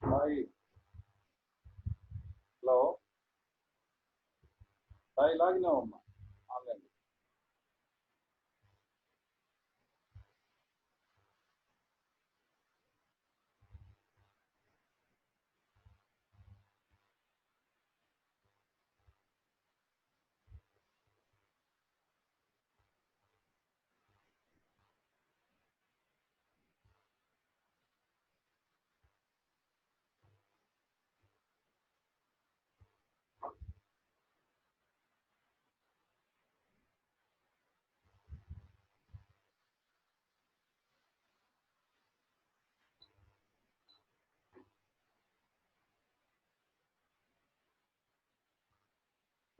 Sai hello Sai లాగినావమ్మా online.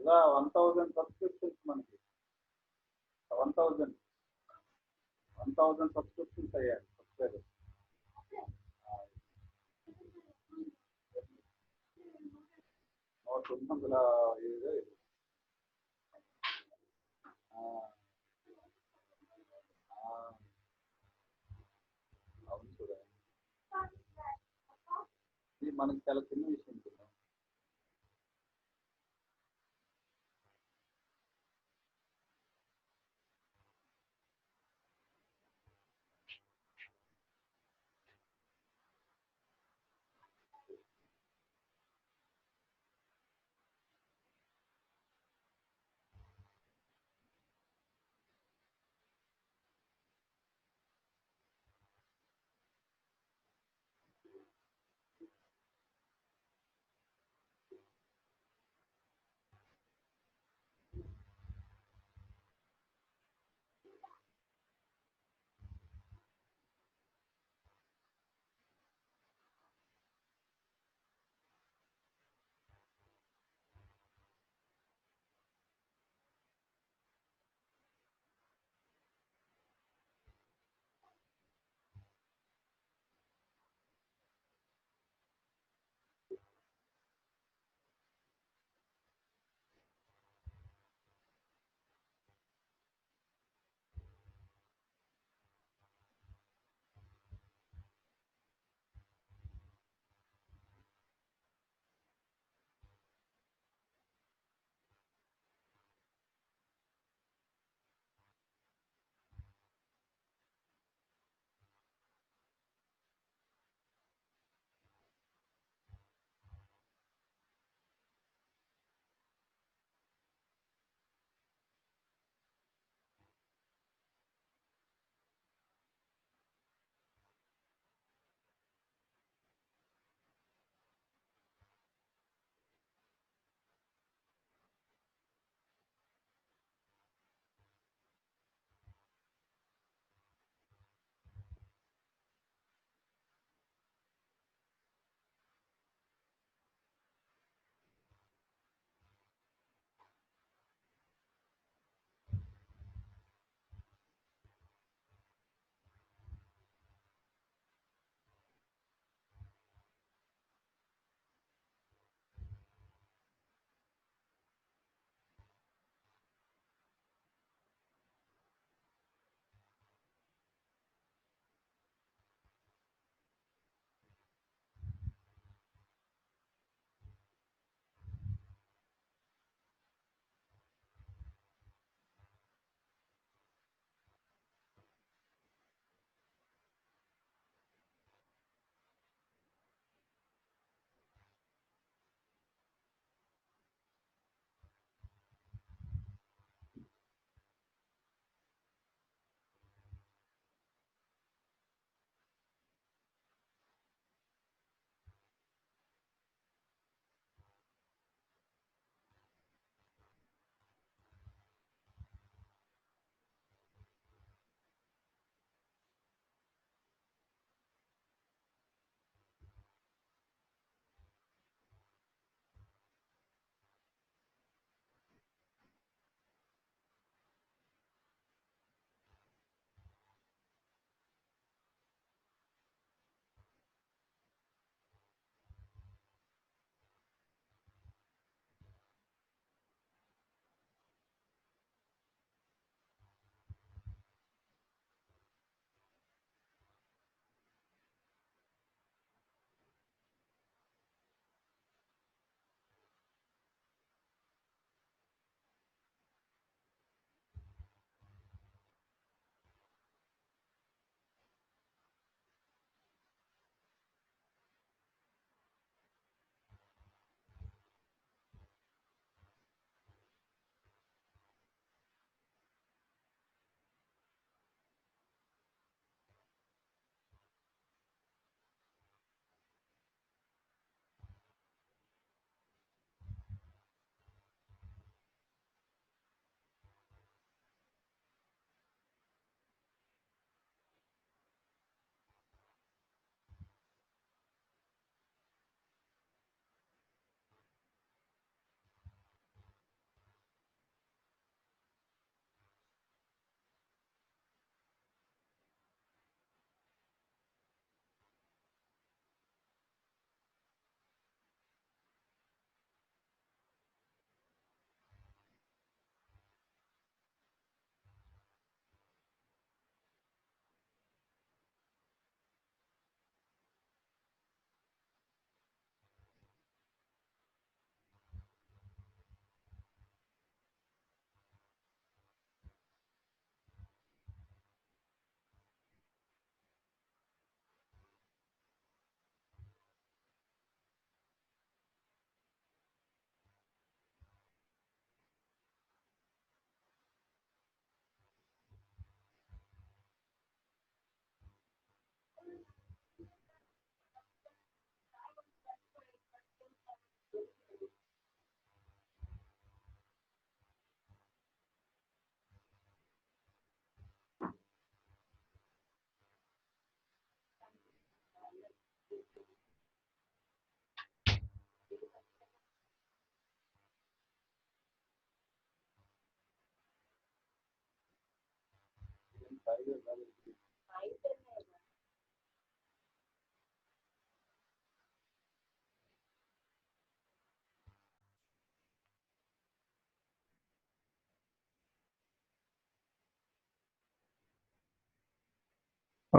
ఇలా 1000 subscriptions మనకి 1000 సబ్స్క్రిప్షన్స్ అయ్యాయి సబ్స్క్రైబర్స్. నూట 905 అవును చూడండి, ఇది మనకి చాలా చిన్న విషయం కదా.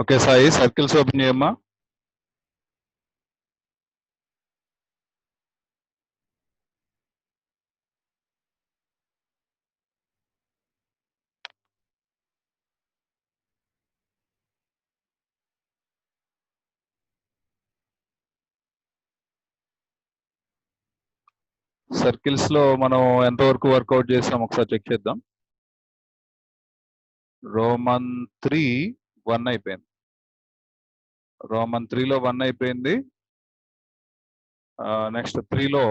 ఓకే సాయి, సర్కిల్స్ ఓపెన్ చేయమ్మా. సర్కిల్స్ లో మనం ఎంతవరకు వర్కౌట్ చేసాం ఒకసారి చెక్ చేద్దాం. రోమన్ 3 1 అయిపోయింది. రోమన్ 3లో 1 అయిపోయింది. నెక్స్ట్ 3లో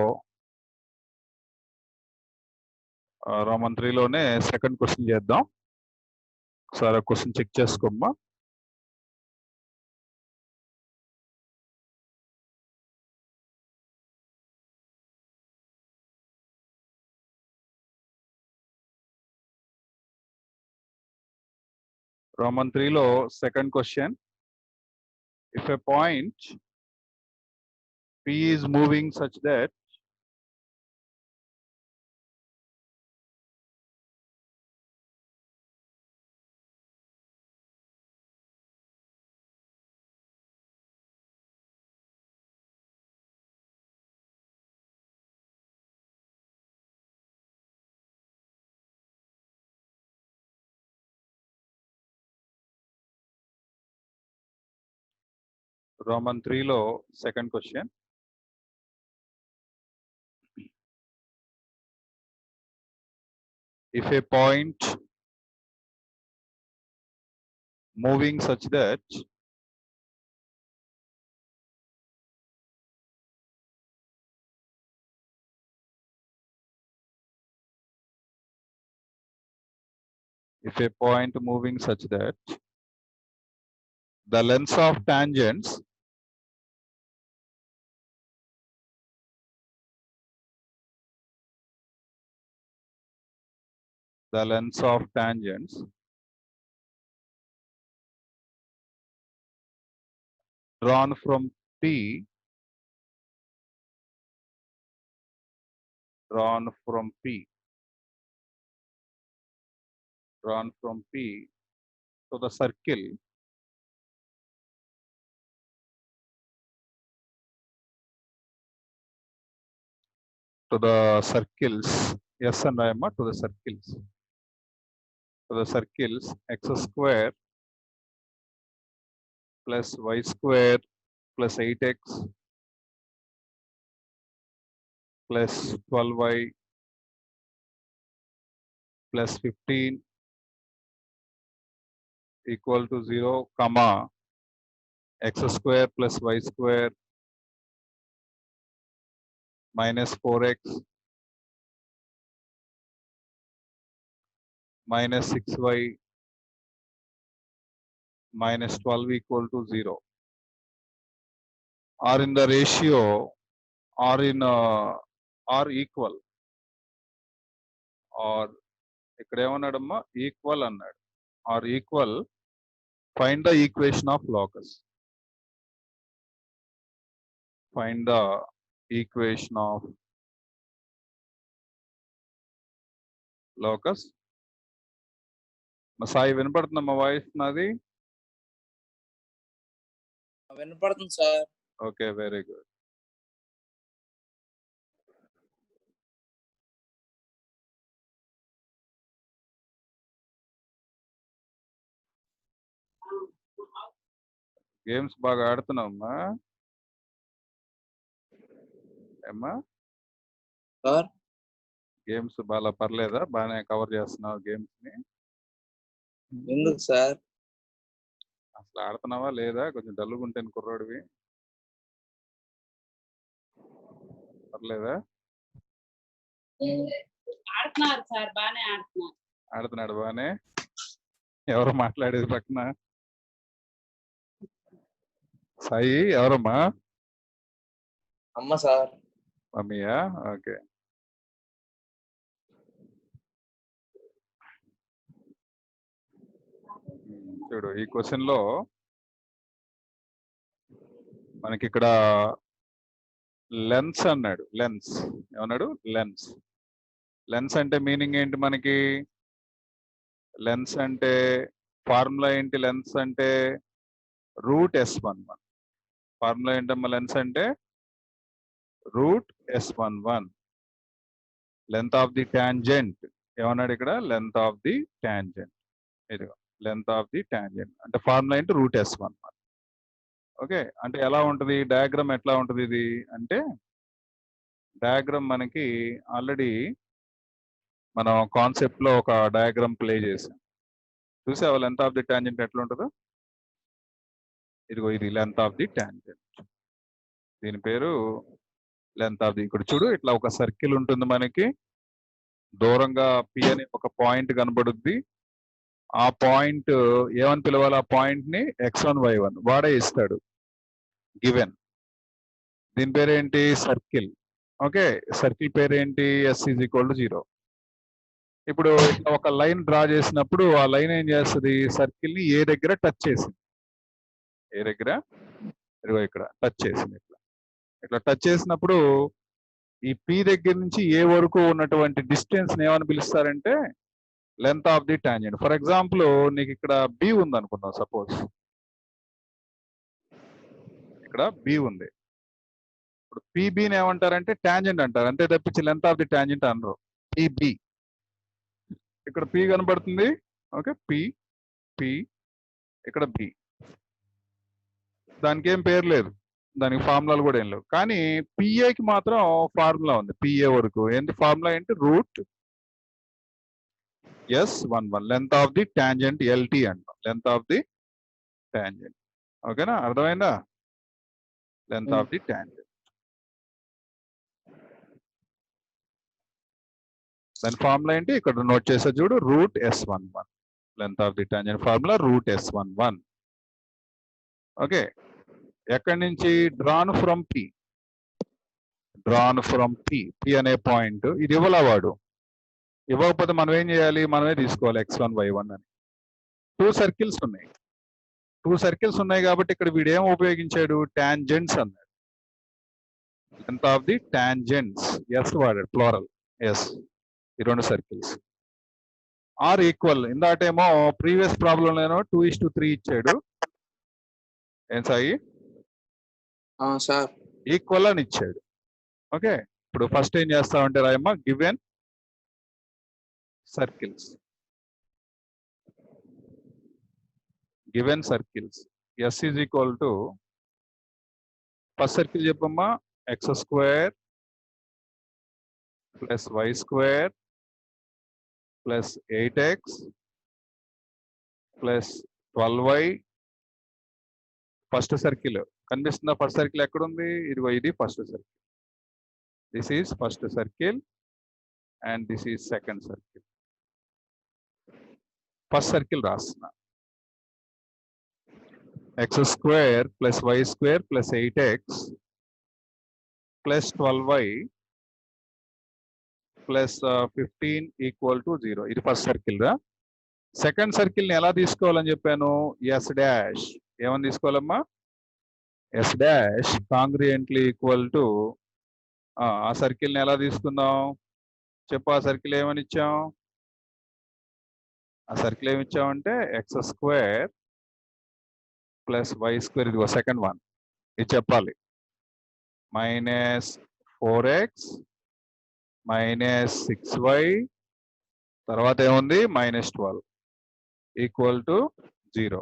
రోమన్ 3లోనే సెకండ్ క్వశ్చన్ చేద్దాం. ఒకసారి క్వశ్చన్ చెక్ చేసుకోమ్మా. Roman 3లో second question. If a point P is moving such that Roman 3లో second question. If a point moving such that the lengths of tangents drawn from P to the circle to the circles, yes and I am to the circles x square plus y square plus 8x plus 12y plus 15 equal to 0, comma x square plus y square minus 4x minus 6y minus 12 equal to 0 are in the ratio or equal or ఇక్కడ ఏమన్నాడమ్మా equal అన్నాడు. Or equal, find the equation of locus. Find the equation of locus. మా సాయి వినపడుతుందమ్మా voice నాది? వినపడుతుంది sir. Okay, very good. Games బాగా ఆడుతున్నావమ్మా? ఏమ్మా సార్ గేమ్స్ బాగా పర్లేదా? బాగానే కవర్ చేస్తున్నావు గేమ్స్ ని? ఎందుకు సార్? అసలు ఆడుతున్నావా లేదా? కొంచెం డల్లుగా ఉంటాను కుర్రాడివి. పర్లేదా? ఆడుతున్నారు సార్, బాగానే ఆడుతున్నాడు బాగానే. ఎవరు మాట్లాడేది పక్కన? సాయి ఎవరమ్మా? అమ్మ సార్. మమ్మీయా? ఓకే. చూడు ఈ క్వశ్చన్ లో మనకి ఇక్కడ లెన్స్ అన్నాడు. లెన్స్ ఏమన్నాడు? లెన్స్. లెన్స్ అంటే మీనింగ్ ఏంటి మనకి? లెన్స్ అంటే ఫార్ములా ఏంటి? లెన్స్ అంటే √S11. ఫార్ములా ఏంటమ్మా లెన్స్ అంటే? √S11. Length of the tangent ఏమన్నాడు ఇక్కడ? Length of the tangent. ఇదిగో లెంత్ ఆఫ్ ది టాంజెంట్ అంటే ఫార్ములా ఏంటి? √S11. ఓకే, అంటే ఎలా ఉంటుంది డయాగ్రామ్? ఎట్లా ఉంటుంది ఇది అంటే, డయాగ్రామ్ మనకి ఆల్రెడీ మనం కాన్సెప్ట్ లో ఒక డయాగ్రామ్ ప్లే చేసాం. చూసావా లెంత్ ఆఫ్ ది టాంజెంట్ ఎట్లా ఉంటుందో? ఇదిగో ఇది లెంత్ ఆఫ్ ది టాంజెంట్. దీని పేరు లెంత్ ఆఫ్ ది. ఇక్కడ చూడు ఇట్లా ఒక సర్కిల్ ఉంటుంది మనకి. దూరంగా P అనే ఒక పాయింట్ కనబడుద్ది. ఆ పాయింట్ ఏమని పిలవాలి? ఆ పాయింట్ ని x1 y1 వాడే ఇస్తాడు గివెన్. దీని పేరు ఏంటి? సర్కిల్. ఓకే, సర్కిల్ పేరు ఏంటి? S = 0. ఇప్పుడు ఇట్లా ఒక లైన్ డ్రా చేసినప్పుడు ఆ లైన్ ఏం చేస్తుంది? సర్కిల్ ని ఏ దగ్గర టచ్ చేసింది. ఏ దగ్గర? ఇదిగో ఇక్కడ టచ్ చేసింది. ఇట్లా టచ్ చేసినప్పుడు ఈ P దగ్గర నుంచి ఏ వరకు ఉన్నటువంటి డిస్టెన్స్ ఏమని పిలుస్తారంటే length of the tangent. For example నీకు ఇక్కడ B ఉంది అనుకుందాం. సపోజ్ ఇక్కడ B ఉంది. ఇప్పుడు PBని ఏమంటారంటే టాంజెంట్ అంటారు, అంతే తప్పించి లెంత్ ఆఫ్ ది టాంజెంట్ అనరు. PB ఇక్కడ P కనబడుతుంది. ఓకే, P ఇక్కడ B. దానికి ఏం పేరు లేదు, దానికి ఫార్ములాలు కూడా ఏం లేవు. కానీ PAకి మాత్రం ఫార్ములా ఉంది. PA వరకు ఏంటి ఫార్ములా? ఏంటి? √S11 length of the tangent LT అంటాం. Length of the tangent. ఓకేనా? అర్థమైందా? Length of the tangent. దాని ఫార్ములా ఏంటి? ఇక్కడ నోట్ చేసా చూడు, √S11. Length of the tangent formula √S11. Okay, ఎక్కడి నుంచి? Drawn from P. Drawn from P అనే పాయింట్. ఇది ఇవ్వాల వాడు. ఇవ్వకపోతే మనం ఏం చేయాలి? మనమే తీసుకోవాలి x1 y1 అని. 2 సర్కిల్స్ ఉన్నాయి. 2 సర్కిల్స్ ఉన్నాయి కాబట్టి ఇక్కడ వీడు ఏం ఉపయోగించాడు? టాంజెంట్స్ అన్నాడు. Length of the tangents S వాడాడు, ప్లోరల్ ఎస్. ఈ 2 సర్కిల్స్ ఆర్ ఈక్వల్. ఇందాటేమో ప్రీవియస్ ప్రాబ్లం లోనో 2:3 ఇచ్చాడు. ఏం సాయి? సార్ ఈక్వల్ అని ఇచ్చాడు. ఓకే, ఇప్పుడు ఫస్ట్ ఏం చేస్తామంటే రాయమ్మా, given circles. Given circles S = first circle చెప్పమ్మా, x² + y² + 8x + 12y. First circle కనిపిస్తుందా? ఫస్ట్ సర్కిల్ ఎక్కడుంది? ఇదిగో ఇది first circle. This is first circle and this is second circle. First circle రాస్తున్నా, x² + y² + 8x + 12y + 15 = 0. ఇది first circle రా. Second circle ని ఎలా తీసుకోవాలని చెప్పాను? S'. ఏమని తీసుకోవాలమ్మా? S' కాంగ్రియంట్లీ ఈక్వల్ టు ఆ సర్కిల్ ని ఎలా తీసుకుందాం చెప్పు? ఆ సర్కిల్ ఏమని ఇచ్చాం? ఆ సర్కిల్ ఏమి ఇచ్చామంటే x² + y². ఇదిగో సెకండ్ వన్, ఇది చెప్పాలి. -4x -6y తర్వాత ఏముంది? -12 = 0.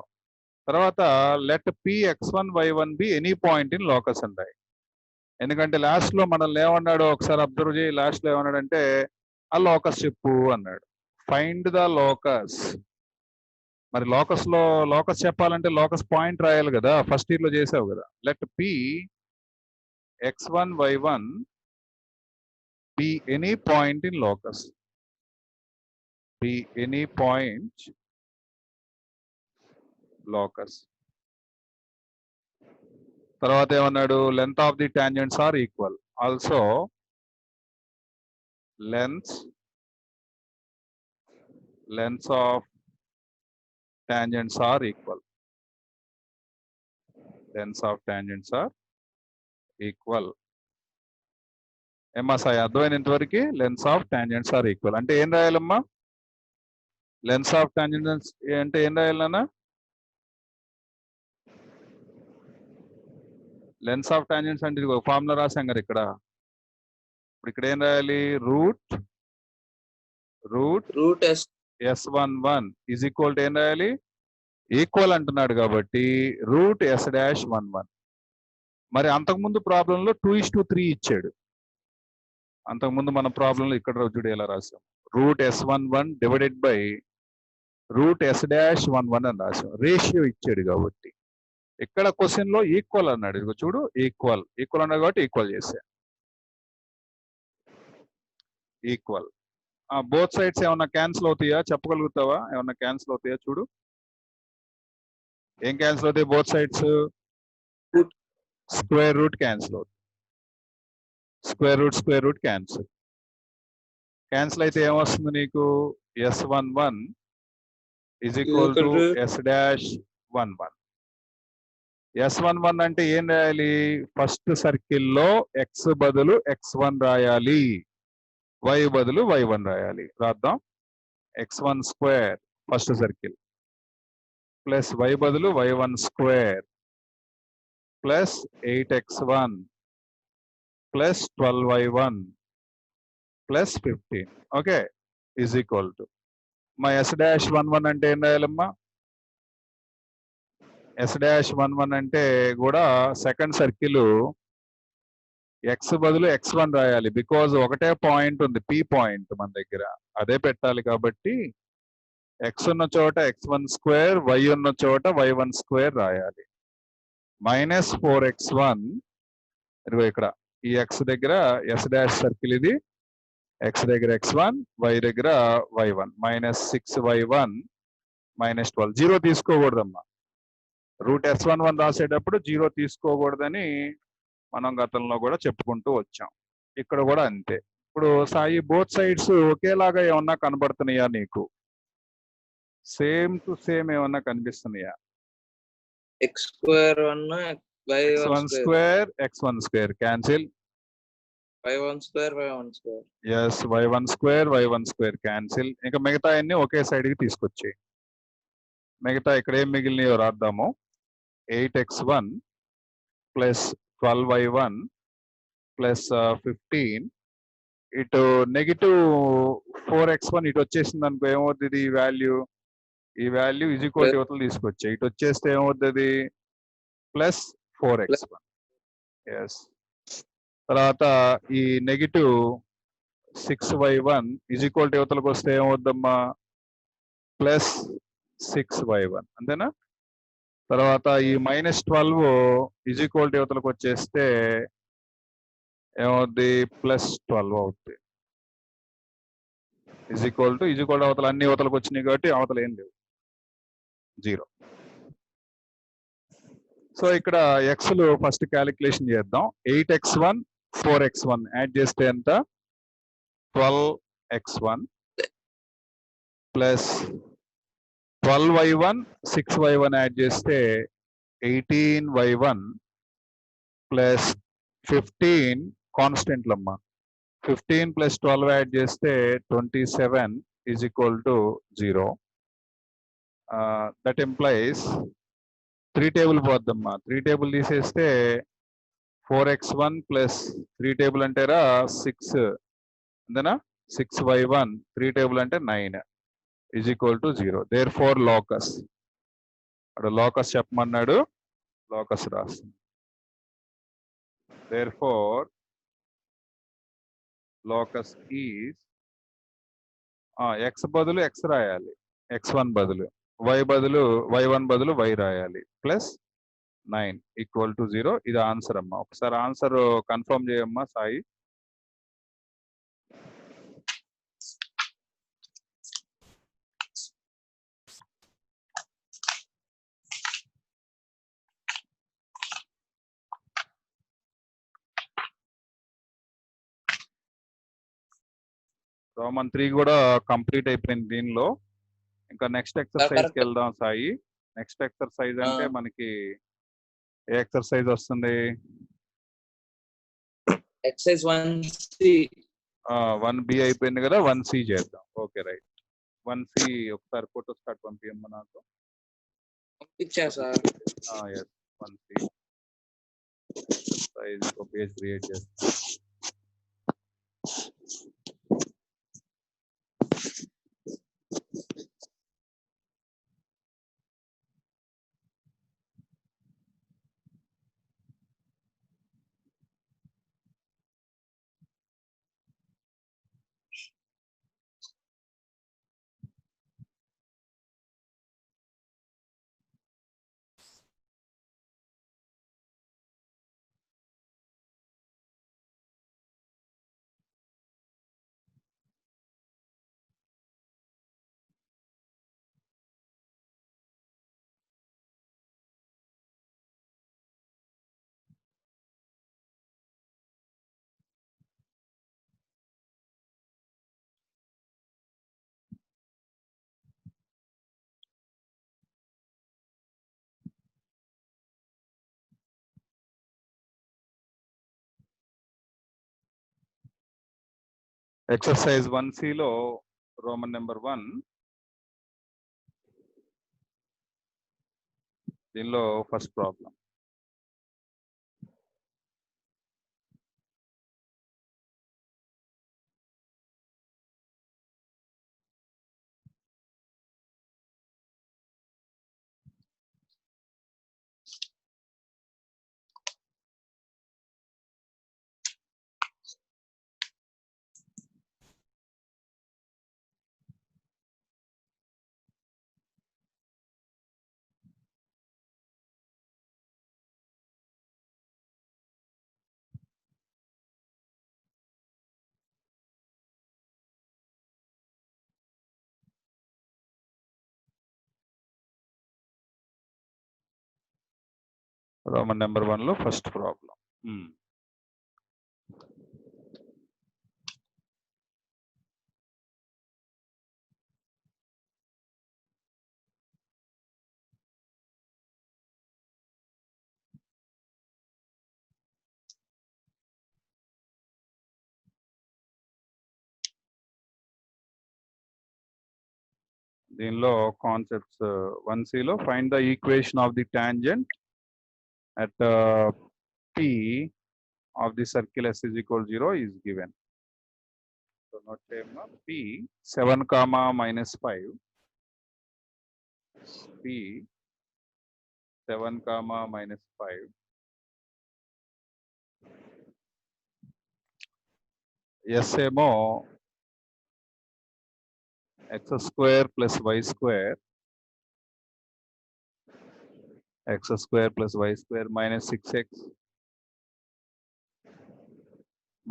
తర్వాత let P x1 y1 be any point in locus అంటాయి. ఎందుకంటే లాస్ట్ లో మనల్ని ఏమన్నాడు ఒకసారి అబ్జర్వ్ చేయి. లాస్ట్ లో ఏమన్నాడంటే ఆ లోకస్ చెప్పు అన్నాడు. Find the locus. మరి లోకస్ చెప్పాలంటే లోకస్ పాయింట్ రాయాలి కదా, ఫస్ట్ ఇయర్ లో చేసావు కదా. Let P x1 y1 be any point in locus. Be any point locus. తర్వాత ఏమన్నాడు? Length of the tangents are equal. Also lengths of tangents are equal. Lengths of tangents are equal. ఏమ్మా సాయి అర్థమైన ఇంతవరకు lengths of tangents are equal అంటే ఏం రాయాలమ్మా? Lens of tangents అంటే ఏం రాయాలన్నా? Lens of tangents అంటే ఇది ఒక ఫార్ములా రాసాం కదా ఇక్కడ. ఇప్పుడు ఇక్కడ ఏం రాయాలి? Route S11 is equal to ఏం రాయాలి? ఈక్వల్ అంటున్నాడు కాబట్టి రూట్ S'11. మరి అంతకుముందు ప్రాబ్లంలో 2:3 ఇచ్చాడు. అంతకుముందు మన ప్రాబ్లంలో ఇక్కడ చూడు ఎలా రాసాం. Route S11 divided by root S'11 అని రాసాం. రేషియో ఇచ్చాడు కాబట్టి. ఇక్కడ క్వశ్చన్ లో ఈక్వల్ అన్నాడు. ఇదిగో చూడు ఈక్వల్ అన్నాడు కాబట్టి ఈక్వల్ చేసా. ఈక్వల్ బోత్ సైడ్స్ ఏమన్నా క్యాన్సిల్ అవుతాయా చెప్పగలుగుతావా? ఏమన్నా క్యాన్సిల్ అవుతాయా చూడు. ఏం క్యాన్సిల్ అవుతాయి? Both sides square root cancel అవుతుంది. స్క్వేర్ రూట్ క్యాన్సిల్ అయితే ఏమొస్తుంది నీకు? S11 is equal to S'11. S11 అంటే ఏం రాయాలి? ఫస్ట్ సర్కిల్లో x బదులు x1 రాయాలి, y బదులు y1 రాయాలి. రాద్దాం. x1 square first circle plus y బదులు y1 square plus 8x1 plus 12y1 plus 15. Okay is equal to మా S'11 అంటే ఏం రాయాలమ్మా? S'11 అంటే కూడా సెకండ్ సర్కిల్ x బదులు x1 రాయాలి. బికాజ్ ఒకటే పాయింట్ ఉంది, P పాయింట్ మన దగ్గర, అదే పెట్టాలి. కాబట్టి x ఉన్న చోట x1 స్క్వేర్, y ఉన్న చోట y1 స్క్వేర్ రాయాలి. మైనస్ 4x1 ఇదిగో ఇక్కడ ఈ x దగ్గర S' సర్కిల్ ఇది, x దగ్గర x1, y దగ్గర y1, minus 6y1 minus 12. 0 తీసుకోకూడదమ్మా. Route S11 రాసేటప్పుడు 0 తీసుకోకూడదని మనం గతంలో కూడా చెప్పుకుంటూ వచ్చాం. ఇక్కడ కూడా అంతే. ఇప్పుడు సాయి బోత్ సైడ్స్ ఒకేలాగా ఏమన్నా కనబడుతున్నాయా నీకు? సేమ్ టు సేమ్ ఏమన్నా కనిపిస్తున్నాయా? x1 square cancel, y1 square as y1 square cancel. ఇంకా మిగతా అన్ని ఒకే సైడ్ కి తీసుకొచ్చాయి. మిగతా ఇక్కడ ఏం మిగిలినాయో రాద్దాము. 8x1 plus 12y1 plus 15. ఇటు నెగిటివ్ 4x1 ఇటు వచ్చేసింది అనుకో ఏమవుతుంది? ఈ వాల్యూ ఈజ్ ఈక్వల్ టు యువతలు తీసుకొచ్చాయి. ఇటు వచ్చేస్తే ఏమవుతుంది? Plus 4x1. ఎస్. తర్వాత ఈ negative 6y1 is equal to యువతలకు వస్తే ఏమవుద్దమ్మా? Plus 6y1. అంతేనా? తర్వాత ఈ మైనస్ 12 ఈజ్ ఈక్వల్ టు యువతలకు వచ్చేస్తే ఏమవుద్ది? ప్లస్ 12 అవుతుంది. ఈజ్ ఈక్వల్ టు అవతల అన్ని యువతలకు వచ్చినాయి కాబట్టి అవతల ఏం లేవు, 0. సో ఇక్కడ ఎక్స్లు ఫస్ట్ క్యాలిక్యులేషన్ చేద్దాం. 8x1 4x1 యాడ్ చేస్తే ఎంత? 12x1 plus 12y1 6y1 add చేస్తే 18y1 ప్లస్ 15 కాన్స్టెంట్లమ్మా. 15 ప్లస్ 12 యాడ్ చేస్తే 27 is equal to 0. That implies 3 table పోద్దమ్మా. 3 టేబుల్ తీసేస్తే 4x1 ప్లస్ 3 టేబుల్ అంటేరా 6 అంతేనా? 6y1 3 టేబుల్ అంటే 9 is equal to 0. Therefore locus, అక్కడ లోకస్ చెప్పమన్నాడు, లోకస్ రాస్తుంది. Therefore locus is x బదులు x రాయాలి, x1 బదులు y1 బదులు y రాయాలి, ప్లస్ 9 ఈక్వల్ టు 0. ఇది ఆన్సర్ అమ్మా. ఒకసారి ఆన్సర్ కన్ఫర్మ్ చేయమ్మా సాయి. రోమన్ 3 కూడా కంప్లీట్ అయిపోయింది. దీనిలో ఇంకా నెక్స్ట్ ఎక్సర్సైజ్ కి correct. వెళ్దాం సాయి. నెక్స్ట్ ఎక్సర్సైజ్ అంటే మనకి ఏ ఎక్సర్సైజ్ వస్తుంది? Exercise 1C. 1B అయిపోయింది కదా, 1C చేద్దాం. Okay right. 1C ఒకసారి ఫోటో స్టార్ట్ పంపియమ్మా నాకు. పంపించా సార్. yes 1C ఎక్సర్సైజ్ ఒక పేజ్ క్రియేట్ చేస్తాం. ఎక్సర్సైజ్ 1C లో రోమన్ నెంబర్ 1 దీనిలో ఫస్ట్ ప్రాబ్లం. రోమన్ నెంబర్ 1 లో ఫస్ట్ ప్రాబ్లం. దీనిలో కాన్సెప్ట్స్ 1C లో find the equation of the tangent at P of the circle S is equal 0 is given. So note cheyamma P 7 comma minus 5. P 7 comma minus 5. S ఏమో x square plus y square. X square plus y square minus 6x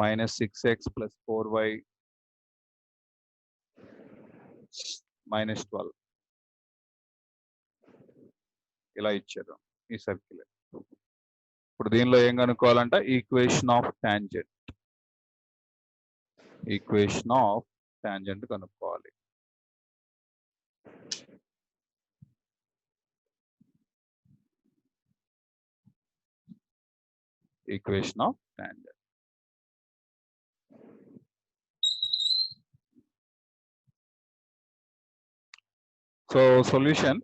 minus 6x plus 4y minus 12 ఇలా ఇచ్చారు ఈ circle. ఇప్పుడు దీనిలో ఏం కనుక్కోవాలంట? Equation of tangent. Equation of tangent కనుక్కోవాలి. Equation of tangent. So solution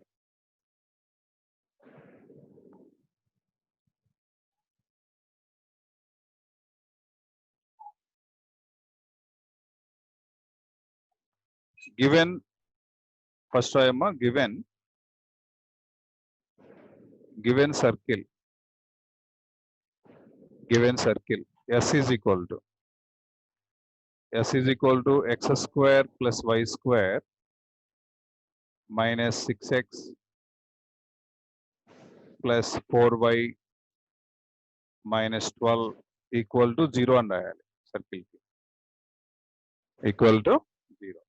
given first రాయమ్మా given circle S is equal to x square plus y square minus 6x plus 4y minus 12 equal to 0 అని రాయాలి. Circle కి equal to 0.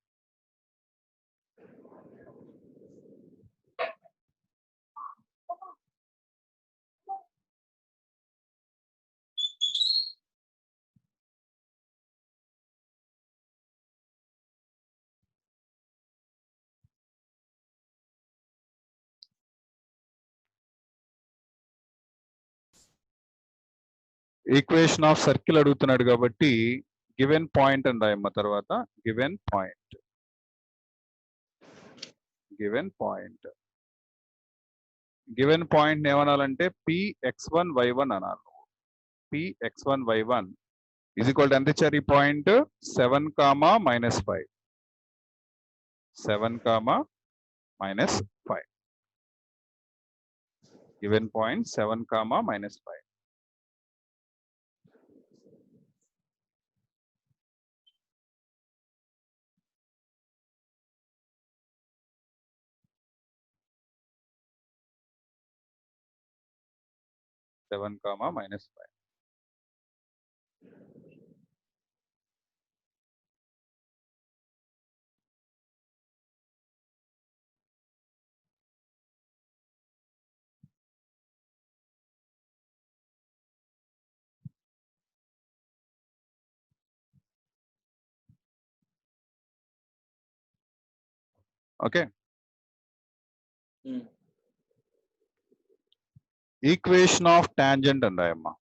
Equation of circle అడుగుతున్నాడు కాబట్టి given point అని రాయమ్మ తర్వాత given point given point ఏమనాలంటే px1y1 అనాలి. px1y1 ఈజ్ ఈక్వల్ టు ఎంత ఇచ్చారు ఈ point 7, -5 7, -5 given point 7, -5 7, -5 okay. Equation of tangent అని రాయమ్మా.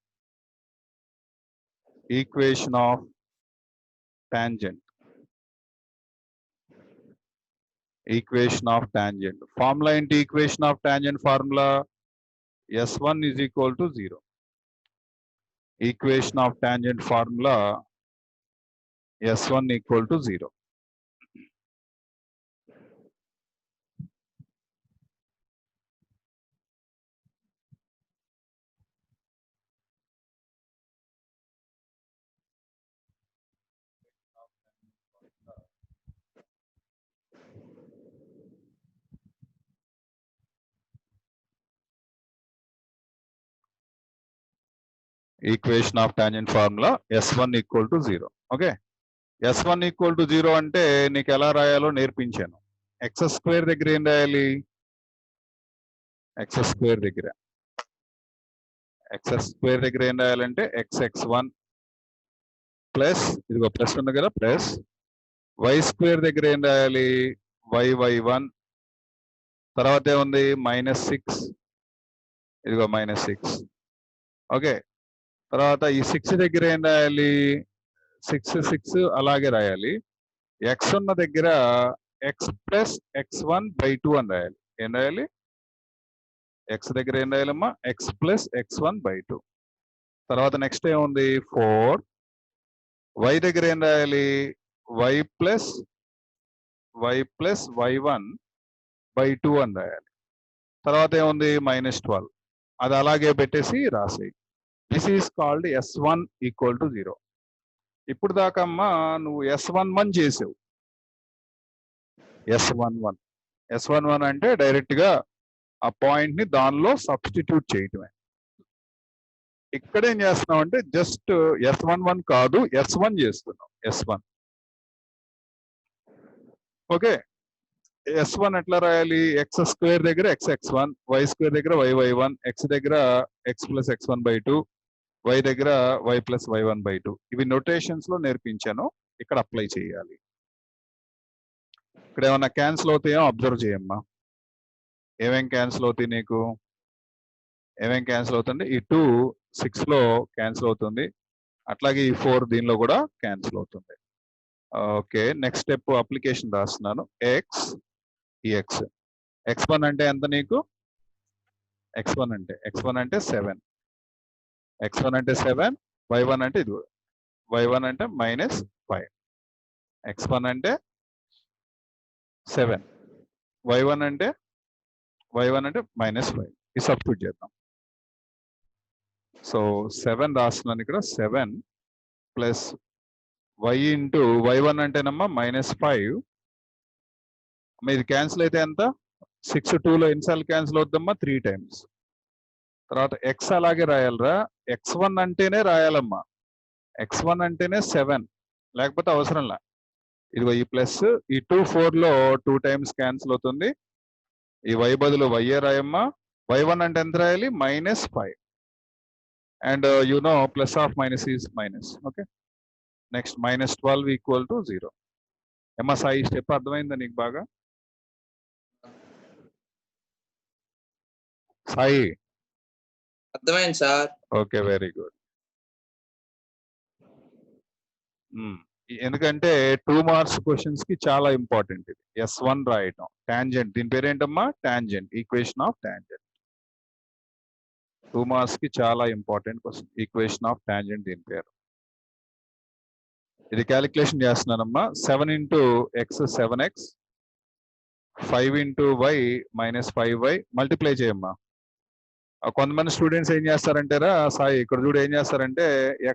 ఈక్వేషన్ ఆఫ్ టాంజెంట్ ఫార్ములా ఏంటి? Equation of tangent formula S1 is equal to 0. Equation of tangent formula S1 equal to 0. Equation of tangent formula S1 equal to 0. Okay. S1 equal to 0 అంటే నీకు ఎలా రాయాలో నేర్పించాను. x² దగ్గర ఏం రాయాలి? x² దగ్గర ఏం రాయాలంటే xx1 ప్లస్ ఇదిగో ప్లస్ ఉంది కదా ప్లస్ y² దగ్గర ఏం రాయాలి? yy1 తర్వాత ఏముంది? -6 ఇదిగో -6 ఓకే. తర్వాత ఈ 6 దగ్గర ఏం రాయాలి? 6 అలాగే రాయాలి. x ఉన్న దగ్గర x + x1/2 అని రాయాలి. ఏం రాయాలి? x దగ్గర ఏం రాయాలమ్మా? x + x1/2. తర్వాత నెక్స్ట్ ఏముంది? 4. y దగ్గర ఏం రాయాలి? y + y1/2 అని రాయాలి. తర్వాత ఏముంది? -12. అది అలాగే పెట్టేసి రాసేయి. This is called S1 equal to 0. ఇప్పుడు దాకా అమ్మా నువ్వు S11 చేసావు. S11 అంటే డైరెక్ట్ గా ఆ పాయింట్ ని దానిలో సబ్స్టిట్యూట్ చేయటమే. ఇక్కడ ఏం చేస్తున్నావు అంటే జస్ట్ S11 కాదు S1 చేస్తున్నావు. S1 okay. S1 ఎట్లా రాయాలి? x² దగ్గర xx1, y² దగ్గర yy1, x దగ్గర x + x1/2, y దగ్గర y + y1/2. ఇవి నోటేషన్స్ లో నేర్పించాను. ఇక్కడ అప్లై చేయాలి. ఇక్కడ ఏమన్నా క్యాన్సిల్ అవుతాయో అబ్జర్వ్ చేయమ్మా. ఏమేం క్యాన్సిల్ అవుతాయి నీకు? ఏమేం క్యాన్సిల్ అవుతుంది? ఈ 2 6 లో క్యాన్సిల్ అవుతుంది. అట్లాగే ఈ 4 దీనిలో కూడా క్యాన్సిల్ అవుతుంది. ఓకే. నెక్స్ట్ స్టెప్ అప్లికేషన్ రాస్తున్నాను. ఈ x x1 అంటే ఎంత నీకు? x1 అంటే 7. x1 అంటే 7, y1 అంటే ఇది y1 అంటే -5. x1 అంటే 7, y1 అంటే -5. ఇది సబ్స్టిట్యూట్ చేద్దాం. సో 7 రాస్తున్నాను ఇక్కడ. 7 ప్లస్ y ఇంటూ y1 అంటేనమ్మా -5. ఇది క్యాన్సిల్ అయితే ఎంత? 6 2లో ఎన్నిసార్లు క్యాన్సిల్ అవుద్దమ్మా? 3 times. తర్వాత x అలాగే రాయాలరా. x1 అంటేనే రాయాలమ్మా. x1 అంటేనే 7, లేకపోతే అవసరంలా. ఇదిగో ఈ ప్లస్ ఈ 2 4లో 2 times క్యాన్సిల్ అవుతుంది. ఈ y బదులు y రాయమ్మా. y1 అంటే ఎంత రాయాలి? -5. And you know plus of minus is minus. Okay. Next -12 equal to 0. ఏమ్మా సాయి స్టెప్ అర్థమైందా నీకు బాగా? సాయి అర్థమైంది సార్. Okay, very good. ఎందుకంటే 2 మార్క్స్ క్వశ్చన్స్ కి చాలా ఇంపార్టెంట్ ఇది. S1 రాయటం టాంజెంట్, దీని పేరేంటమ్మా? Tangent, equation of tangent. 2 marks కి చాలా important question, equation of tangent దీని పేరు. ఇది క్యాలిక్యులేషన్ చేస్తున్నానమ్మా. 7 into x 7x, 5 into y minus 5y multiply చేయమ్మా. కొంతమంది స్టూడెంట్స్ ఏం చేస్తారంటేరా సాయి, ఇక్కడ చూడు ఏం చేస్తారంటే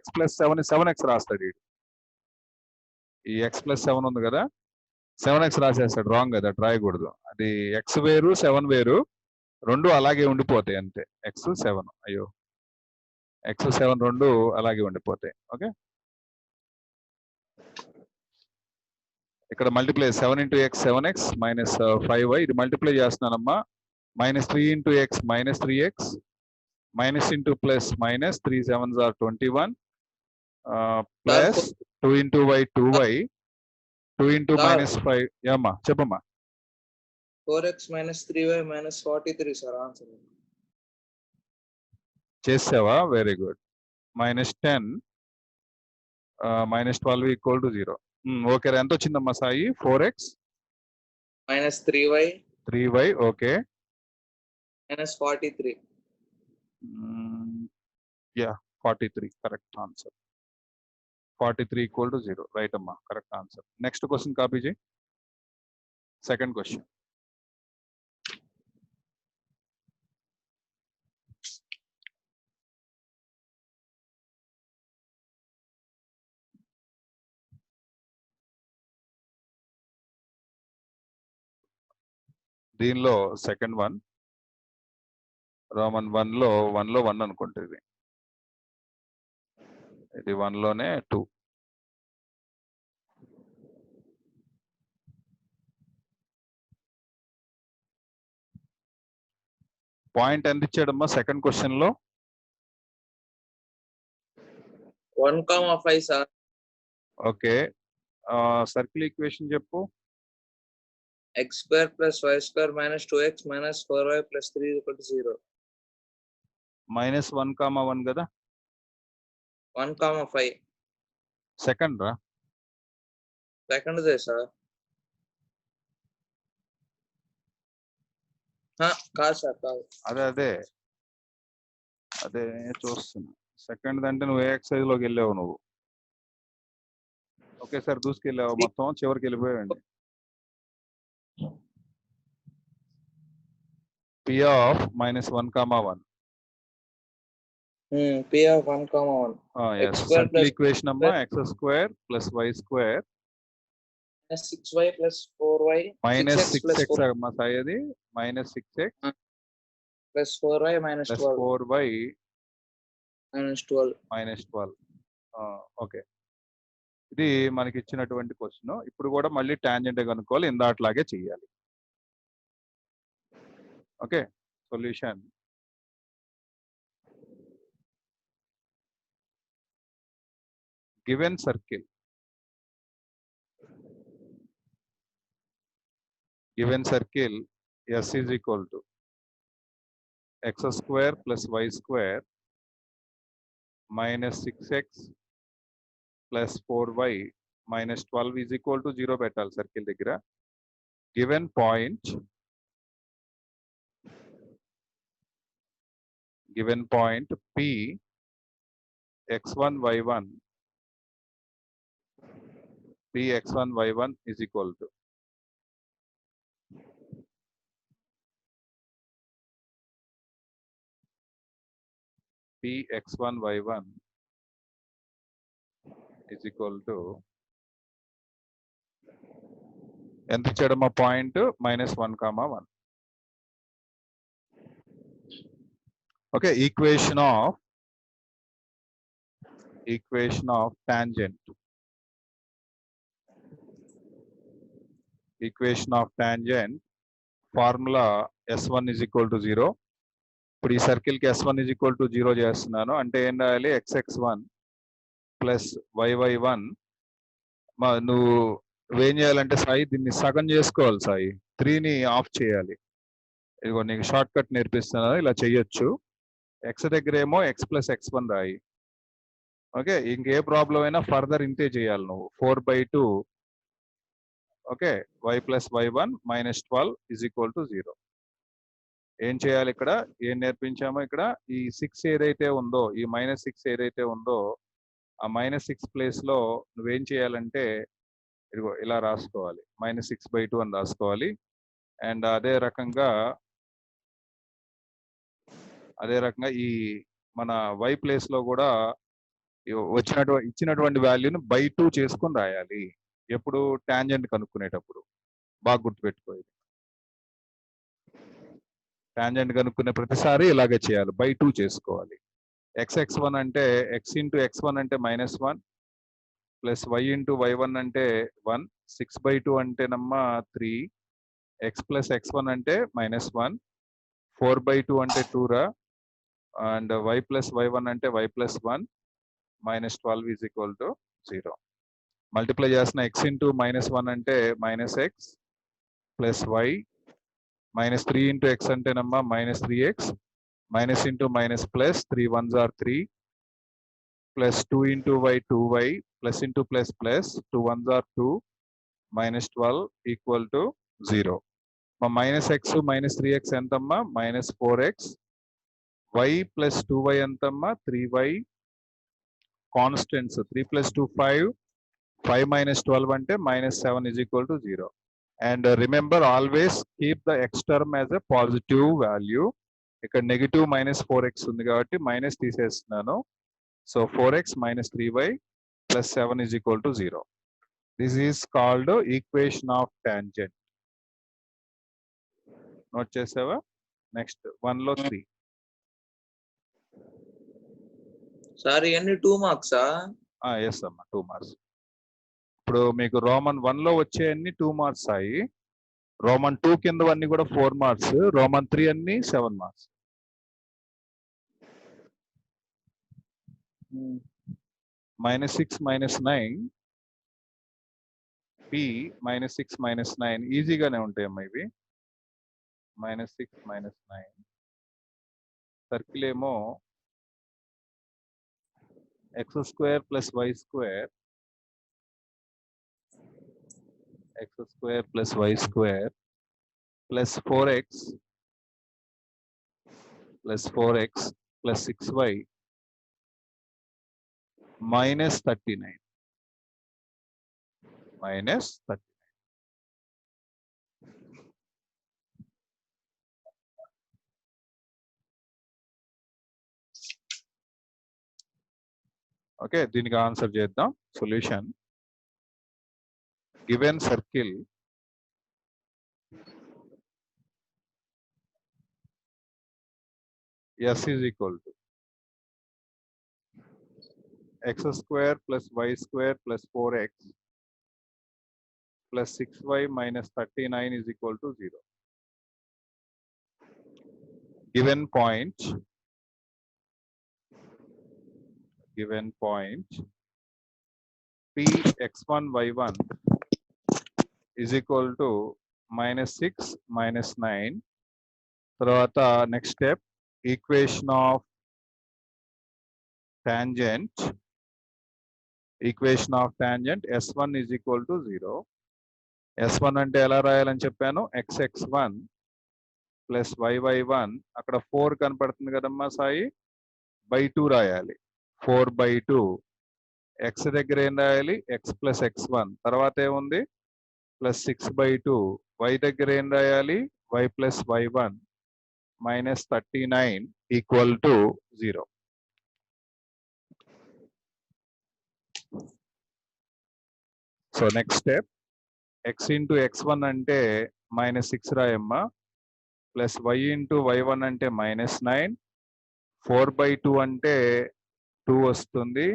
x + 7 7x రాస్తాడు. ఈ x + 7 ఉంది కదా, 7x రాసేస్తాడు. రాంగ్ కదా, రాయకూడదు. అది x వేరు 7 వేరు, రెండు అలాగే ఉండిపోతాయి అంతే. x 7, అయ్యో x 7 రెండు అలాగే ఉండిపోతాయి. ఓకే, ఇక్కడ multiply 7 into x 7x minus 5y, ఇది multiply చేస్తున్నానమ్మా. -3 into x -3x, minus into plus minus 3 7s are 21, plus 2 into y 2y, 2 into minus 5. ఏమ్మా చెప్పమ్మా. 4x - 3y - 43 sir answer. చేసావా? Very good. -10 -12 = 0. ఓకే, ఎంత వచ్చిందమ్మా Sai? 4x - 3y 3y. Okay, -43. Yeah, 43 correct answer. 43 = 0. Right amma, correct answer. Next question copy ji. Second question. దీనిలో second one, Roman 1లో 1 అనుకుంటుంది. ఇది 1లోనే 2. Point ఎంత ఇచ్చాడమ్మా second question లో? 1,5 సార్. ఓకే, సర్కిల్ ఈక్వేషన్ చెప్పు. x² + y² - 2x - 4y + 3 = 0. -1,1 కదా. 1,5 second రా. Second they sir. కాదు sir, కాదు. అదే చూస్తున్నా. సెకండ్ అంటే నువ్వు ఏ ఎక్సైజ్ లోకి వెళ్ళావు నువ్వు? ఓకే సార్, దూసుకెళ్ళావు మొత్తం, చివరికి వెళ్ళిపోయావండి. P of -1,1. P of 1,1. Yes. Circle equation number x² + y² -6y + 4y -6x అమ్మా సాయి, అది -6x + 4y - 12 4y -12 -12. ఓకే, ఇది మనకి ఇచ్చినటువంటి క్వశ్చన్. ఇప్పుడు కూడా మళ్ళీ టాంజెంట్ కనుక్కోవాలి, ఇందాట్లాగే చేయాలి. Okay, solution. Given circle S is equal to x² + y² -6x + 4y -12 is equal to 0 పెట్టాలి సర్కిల్ దగ్గర. Given point P x1 y1 is equal to P x1 y1 is equal to ఎంత ఇచ్చాడమ్మా point? -1,1. Okay, equation of tangent. Equation of tangent formula S1 = 0. ఇప్పుడు ఈ circle కి S1 = 0 చేస్తున్నాను అంటే ఏం రాయాలి? xx1 + yy1. నువ్వేం చేయాలంటే సాయి, దీన్ని సగం చేసుకోవాలి సాయి. 3ని ఆఫ్ చేయాలి. ఇదిగో నీకు షార్ట్ కట్ నేర్పిస్తున్నాను, ఇలా చెయ్యొచ్చు. x దగ్గర ఏమో x + x1 రాయి, ఓకే, ఇంకే ప్రాబ్లం అయినా ఫర్దర్ ఇంతే చేయాలి నువ్వు. 4/2 okay, y plus y1 minus 12 is equal to 0. ఏం చేయాలి ఇక్కడ? ఏం నేర్పించామో ఇక్కడ ఈ 6 ఏదైతే ఉందో, ఈ -6 ఏదైతే ఉందో ఆ -6 ప్లేస్ లో నువ్వేం చేయాలంటే ఇదిగో ఇలా రాసుకోవాలి, -6/2 అని రాసుకోవాలి. అండ్ అదే రకంగా ఈ మన y ప్లేస్ లో కూడా ఇచ్చినటువంటి వాల్యూని బై 2 చేసుకొని రాయాలి. ఎప్పుడు? టాంజెంట్ కనుక్కునేటప్పుడు. బాగా గుర్తుపెట్టుకో. టాంజెంట్ కనుక్కునే ప్రతిసారి ఇలాగే చేయాలి, బై 2 చేసుకోవాలి. x(x1) అంటే x ఇంటూ x1 అంటే -1 ప్లస్ y ఇంటూ y1 అంటే 1, 6/2 అంటే నమ్మ 3, x ప్లస్ x1 అంటే -1, 4/2 అంటే 2 రా, అండ్ y ప్లస్ y1 అంటే y plus 1 minus 12 is equal to 0. Multiply చేసిన x ఇంటూ -1 అంటే -x plus y, -3 into x అంటే నమ్మ -3x, minus into minus plus 3 1s are 3 plus 2 into y 2y plus into plus plus 2 1s are 2 minus 12 equal to 0. -x -3x ఎంతమ్మా? -4x. y plus 2y ఎంతమ్మా? 3y. Constants 3 + 2 5, 5 - 12 అంటే -7 is equal to 0. And remember always keep the x term as a positive value. ఇక్కడ negative -4x ఉంది కాబట్టి minus తీసేస్తున్నాను. So 4x - 3y + 7 is equal to 0. This is called equation of tangent. Note చేసావా? Next 1 లో 3. Sir ఇవన్నీ 2 మార్క్సా? Yes అమ్మా, 2 marks. ఇప్పుడు మీకు రోమన్ 1 లో వచ్చేవన్నీ 2 మార్క్స్ అయ్యి, రోమన్ 2 కిందవన్నీ కూడా 4 మార్క్స్, రోమన్ 3 అన్ని 7 మార్క్స్. -6 - 9 p -6 - 9 ఈజీగానే ఉంటాయమ్మా ఇవి. -6 - 9 సర్కిల్ ఏమో x² + y² x² + y² plus 4x + 6y -39 -39. Okay, దీనికి ఆన్సర్ చేద్దాం. Solution: given circle S is equal to x² + y² + 4x plus 6y minus 39 is equal to 0. Given point p x1 y1 is equal to -6 - 9. తర్వాత next step, equation of tangent S1 is equal to 0. S1 అంటే ఎలా రాయాలని చెప్పాను? xx1 plus yy1, అక్కడ 4 కనపడుతుంది కదమ్మా సాయి, /2 రాయాలి. 4/2. x దగ్గర ఏం రాయాలి? x + x1. తర్వాత ఏముంది? +6/2. y దగ్గర ఏం రాయాలి? y + y1 -39 equal to 0. So next step, x into x1 అంటే -6 రాయమ్మా, ప్లస్ y ఇంటూ y1 అంటే -9, 4/2 అంటే 2 వస్తుంది,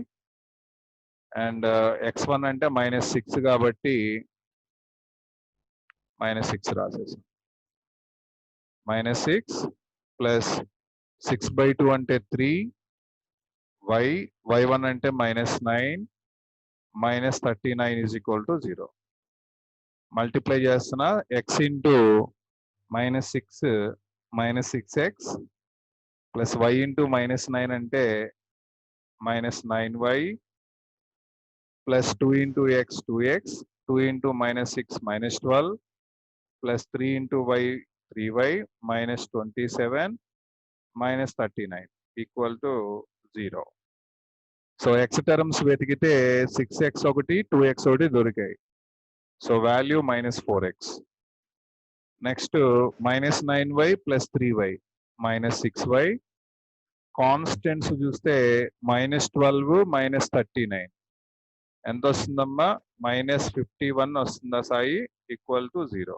అండ్ x1 అంటే -6 కాబట్టి -6 రాసేసాం. -6 ప్లస్ 6/2 అంటే 3, y1 అంటే -9 -39 ఈజ్ ఈక్వల్ టు 0. మల్టిప్లై చేస్తున్నా, x into -6 6x plus y into -9 అంటే minus 9y plus 2 into x 2x, 2 into minus 6 minus 12 plus 3 into y 3y minus 27 minus 39 equal to 0. So X terms వెతికితే 6x ఒకటి 2x ఒకటి దొరికాయి. So value minus 4x. Next minus 9y plus 3y minus 6y. Constants చూస్తే minus 12 minus 39 ఎంత వస్తుందమ్మా? Minus 51 వస్తుందా Sai? Equal to 0.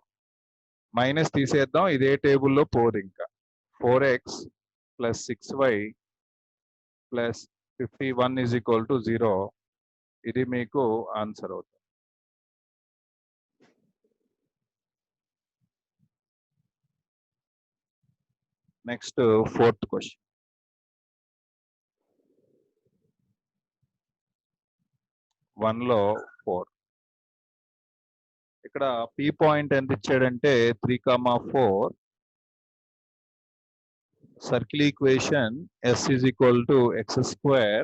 Minus తీసేద్దాం, ఇదే టేబుల్లో పోదు ఇంకా. 4x plus 6y plus 51 is equal to 0. ఇది మీకు ఆన్సర్ అవుతుంది. Next fourth question. 1లో 4. ఇక్కడ పీ పాయింట్ ఎంత ఇచ్చాడంటే 3,4. Circle equation s is equal to x square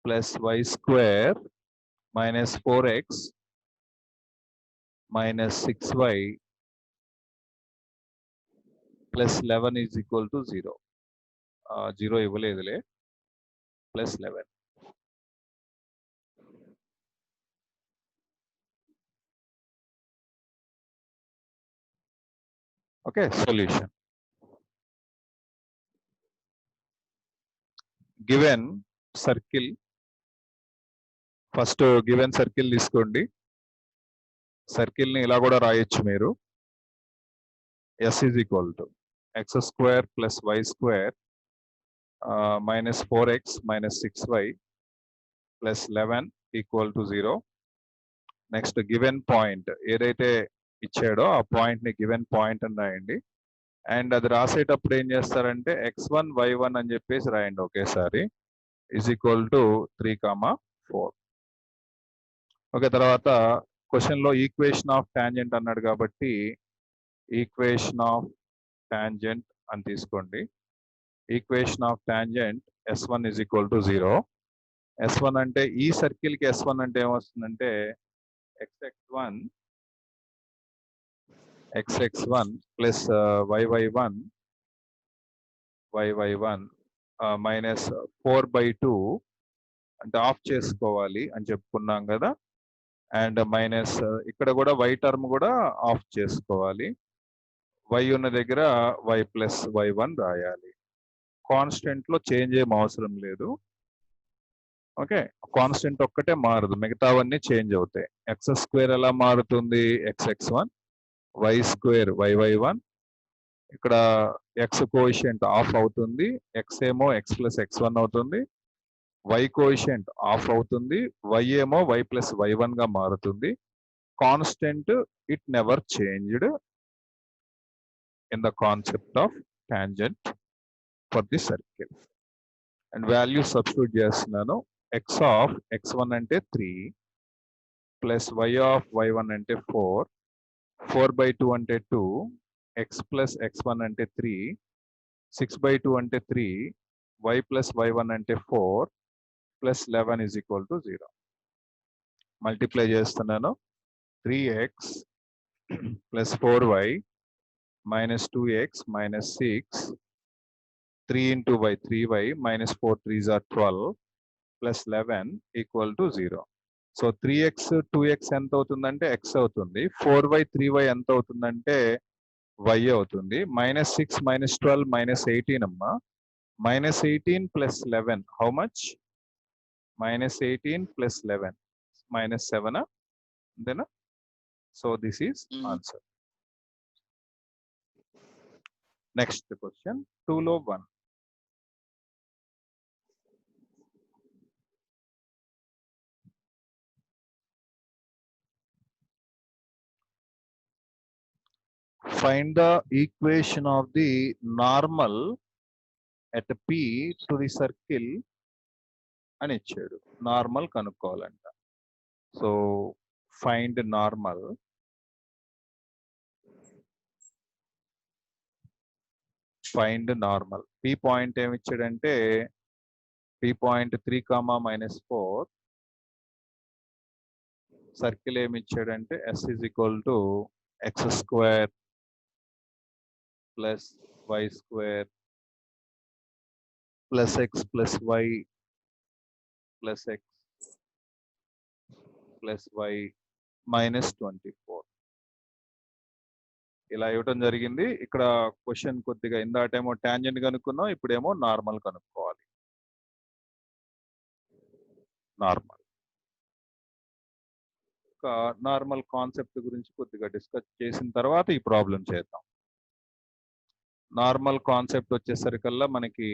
plus y square minus 4x minus 6y plus 11 is equal to 0. 0 ఇవ్వలేదులే, plus 11. Okay, solution. Given circle, first given circle తీసుకోండి. Circle ని ఇలా కూడా రాయొచ్చు మీరు. s is equal to x square plus y square minus 4x minus 6y plus 11 equal to 0. Next given point ఏదైతే ఇచ్చాడో ఆ point ని గివెన్ పాయింట్ అని రాయండి. అండ్ అది రాసేటప్పుడు ఏం చేస్తారంటే x1 y1 అని చెప్పేసి రాయండి ఒకేసారి. Is equal to 3,4. ఓకే, తర్వాత క్వశ్చన్ లో ఈక్వేషన్ ఆఫ్ టాంజెంట్ అన్నాడు కాబట్టి ఈక్వేషన్ ఆఫ్ టాంజెంట్ అని తీసుకోండి. Equation of tangent s1 is equal to 0. s1 అంటే ఈ సర్కిల్ కి s1 అంటే ఏమొస్తుందంటే xx1 ప్లస్ yy1 మైనస్ 4/2 అంటే ఆఫ్ చేసుకోవాలి అని చెప్పుకున్నాం కదా. అండ్ మైనస్ ఇక్కడ కూడా y టర్మ్ కూడా ఆఫ్ చేసుకోవాలి. y ఉన్న దగ్గర y ప్లస్ y1 రాయాలి. కాన్స్టెంట్ లో చేంజ్ ఏం అవసరం లేదు. ఓకే, కాన్స్టెంట్ ఒక్కటే మారదు, మిగతావన్నీ చేంజ్ అవుతాయి. ఎక్స్ స్క్వేర్ ఎలా మారుతుంది? xx1, y square yy1. ఇక్కడ ఎక్స్ కోఎఫిషియంట్ ఆఫ్ అవుతుంది, ఎక్స్ ఏమో ఎక్స్ ప్లస్ x1 అవుతుంది. y కోఎఫిషియంట్ ఆఫ్ అవుతుంది, y ఏమో y ప్లస్ y1 గా మారుతుంది. Constant it never changed in the concept of tangent for the circle. And value substitute చేస్తున్నాను. x of x1 అంటే 3 plus y of y1 అంటే 4, 4/2 అంటే 2, x plus x1 అంటే 3, 6/2 అంటే 3, y ప్లస్ y1 అంటే 4 plus 11 is equal to 0. Multiply చేస్తున్నాను. 3x plus 4y minus 2x minus 6, 3 into y 3y minus 4 3s are 12 plus 11 equal to 0. So 3x 2x ఎంత అవుతుందంటే x అవుతుంది. 4y 3y ఎంత అవుతుందంటే y అవుతుంది. మైనస్ 6 మైనస్ 12 మైనస్ 18 అమ్మా. Minus 18 plus 11 how much? Minus 18 plus 11 minus 7 అంతేనా? So this is answer. Next question 2లో 1. Find the equation of the normal at P to the circle అని ఇచ్చాడు. Normal కనుక్కోవాలంట. So find normal. Find normal. P point ఏమి ఇచ్చాడంటే 3.3 comma -4 circle ఏమి ఇచ్చాడంటే s is equal to x square plus y square plus x plus y plus x plus y minus 24 ఇలా ఇవ్వటం జరిగింది. ఇక్కడ క్వశ్చన్ కొద్దిగా ఇందాటేమో టాంజెంట్ కనుక్కున్నాం, ఇప్పుడేమో నార్మల్ కనుక్కోవాలి. నార్మల్ నార్మల్ కాన్సెప్ట్ గురించి కొద్దిగా డిస్కస్ చేసిన తర్వాత ఈ ప్రాబ్లం చేద్దాం. నార్మల్ కాన్సెప్ట్ వచ్చేసరికల్లా మనకి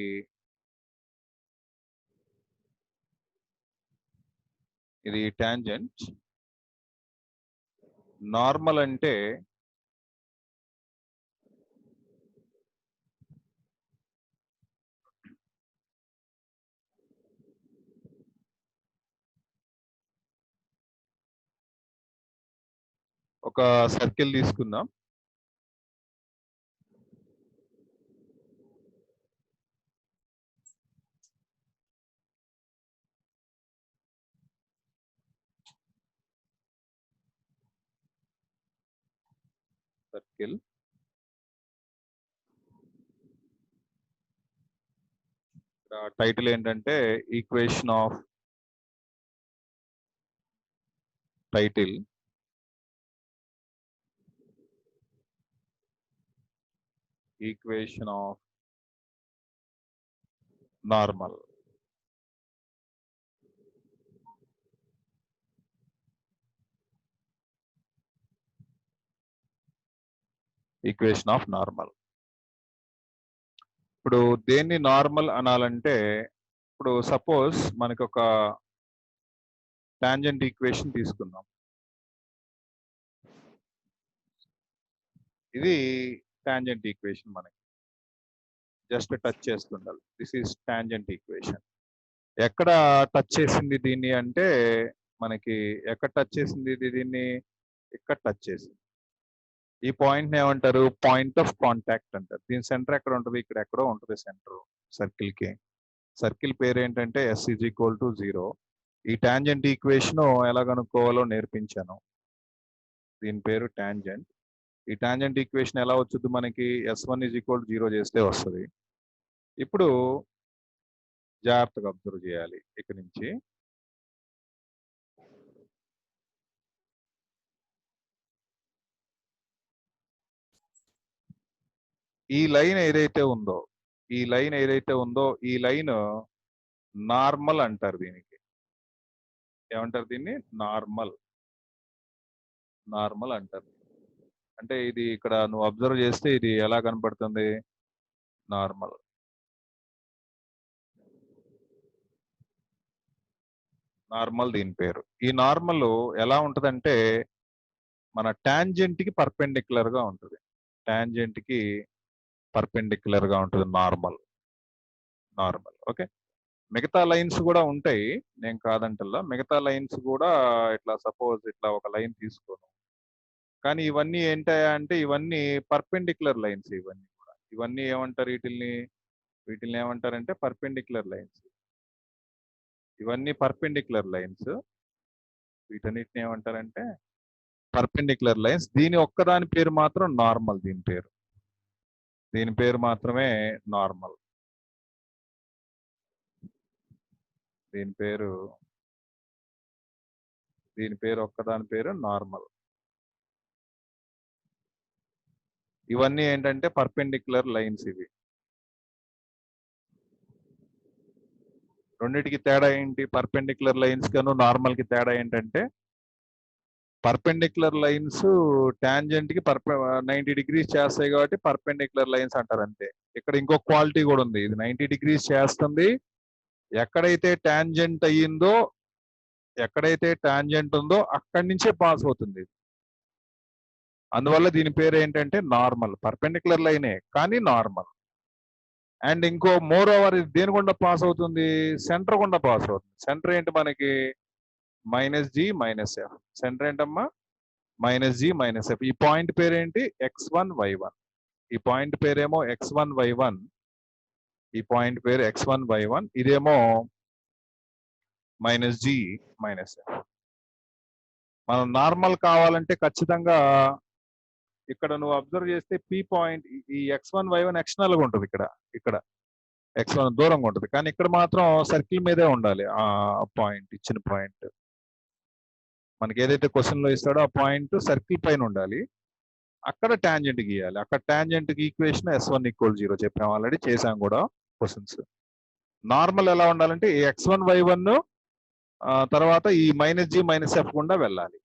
ఇది టాంజెంట్. నార్మల్ అంటే ఒక సర్కిల్ తీసుకుందాం. సర్కిల్ టైటిల్ ఏంటంటే equation of title equation of normal. Equation of normal. ఇప్పుడు దేన్ని నార్మల్ అనాలంటే, ఇప్పుడు సపోజ్ మనకి ఒక టాంజెంట్ ఈక్వేషన్ తీసుకుందాం. ఇది టాంజెంట్ ఈక్వేషన్, మనకి జస్ట్ టచ్ చేస్తుండాలి. This is tangent equation. ఎక్కడ టచ్ చేసింది దీన్ని అంటే, మనకి ఎక్కడ టచ్ చేసింది ఇది దీన్ని, ఇక్కడ టచ్ చేసింది. ఈ పాయింట్ ఏమంటారు, పాయింట్ ఆఫ్ కాంటాక్ట్ అంటారు. దీని సెంటర్ ఎక్కడ ఉంటుంది, ఇక్కడ ఎక్కడో ఉంటుంది సెంటర్ సర్కిల్ కి. సర్కిల్ పేరు ఏంటంటే s is equal to 0. ఈ టాంజెంట్ ఈక్వేషన్ ఎలా కనుక్కోవాలో నేర్పించాను. దీని పేరు టాంజెంట్. ఈ టాంజెంట్ ఈక్వేషన్ ఎలా వచ్చుద్ది మనకి, s1 is equal to 0 చేస్తే వస్తుంది. ఇప్పుడు జాగ్రత్తగా అబ్జర్వ్ చేయాలి. ఇక్కడ నుంచి ఈ లైన్ ఏదైతే ఉందో, ఈ లైన్ నార్మల్ అంటారు. దీనికి ఏమంటారు, దీన్ని నార్మల్ అంటారు. అంటే ఇది ఇక్కడ నువ్వు అబ్జర్వ్ చేస్తే ఇది ఎలా కనపడుతుంది, నార్మల్ దీని పేరు. ఈ నార్మల్ ఎలా ఉంటదంటే, మన టాంజెంట్ కి పర్పెండిక్యులర్ గా ఉంటుంది. టాంజెంట్ కి పర్పెండిక్యులర్ గా ఉంటుంది నార్మల్. ఓకే. మిగతా లైన్స్ కూడా ఉంటాయి, నేను కాదంటల్లా. మిగతా లైన్స్ కూడా ఇట్లా సపోజ్ ఇట్లా ఒక లైన్ తీసుకోను, కానీ ఇవన్నీ ఏంటయ్యా అంటే ఇవన్నీ పర్పెండిక్యులర్ లైన్స్. ఇవన్నీ ఏమంటారు, వీటిల్ని ఏమంటారంటే పర్పెండిక్యులర్ లైన్స్. ఇవన్నీ పర్పెండిక్యులర్ లైన్స్, వీటన్నిటిని ఏమంటారంటే పర్పెండిక్యులర్ లైన్స్. దీని ఒక్కదాని పేరు మాత్రం నార్మల్. దీని పేరు మాత్రమే నార్మల్. దీని పేరు ఒక్కదాని పేరు నార్మల్. ఇవన్నీ ఏంటంటే పర్పెండిక్యులర్ లైన్స్. ఇవి రెండిటికి తేడా ఏంటి, పర్పెండిక్యులర్ లైన్స్ కను నార్మల్ కి తేడా ఏంటంటే, పర్పెండిక్యులర్ లైన్స్ టాంజెంట్ కి 90 degrees చేస్తాయి కాబట్టి పర్పెండిక్యులర్ లైన్స్ అంటారు అంతే. ఇక్కడ ఇంకో క్వాలిటీ కూడా ఉంది, ఇది 90 degrees చేస్తుంది. ఎక్కడైతే టాంజెంట్ అయ్యిందో, ఎక్కడైతే టాంజెంట్ ఉందో అక్కడి నుంచే పాస్ అవుతుంది. అందువల్ల దీని పేరు ఏంటంటే నార్మల్. పర్పెండిక్యులర్ లైనే కానీ నార్మల్. అండ్ ఇంకో మోర్ ఓవర్ ఇది దేని గుండా పాస్ అవుతుంది, సెంటర్ గుండా పాస్ అవుతుంది. సెంటర్ ఏంటి మనకి, -g - f. సెంటర్ ఏంటమ్మా, -g - f. ఈ పాయింట్ పేరేంటి, x1 y1. ఈ పాయింట్ పేరేమో x1 y1. ఈ పాయింట్ పేరు x1 y1. ఇదేమో మైనస్ జి మైనస్ ఎఫ్. మనం నార్మల్ కావాలంటే ఖచ్చితంగా ఇక్కడ నువ్వు అబ్జర్వ్ చేస్తే పీ పాయింట్ ఈ x1 y1 ఎక్స్టర్నల్ గా ఉంటుంది ఇక్కడ x1 దూరంగా ఉంటుంది, కానీ ఇక్కడ మాత్రం సర్కిల్ మీదే ఉండాలి. ఆ పాయింట్ ఇచ్చిన పాయింట్ మనకి ఏదైతే క్వశ్చన్ లో ఇస్తాడో ఆ పాయింట్ సర్కిల్ పైన ఉండాలి. అక్కడ టాంజెంట్ గీయాలి. అక్కడ టాంజెంట్ కి ఈక్వేషన్ S1 = 0 చెప్పాము, ఆల్రెడీ చేసాం కూడా క్వశ్చన్స్. నార్మల్ ఎలా ఉండాలంటే ఈ x1 y1 తర్వాత ఈ మైనస్ జి మైనస్ ఎఫ్ గుండా వెళ్ళాలి.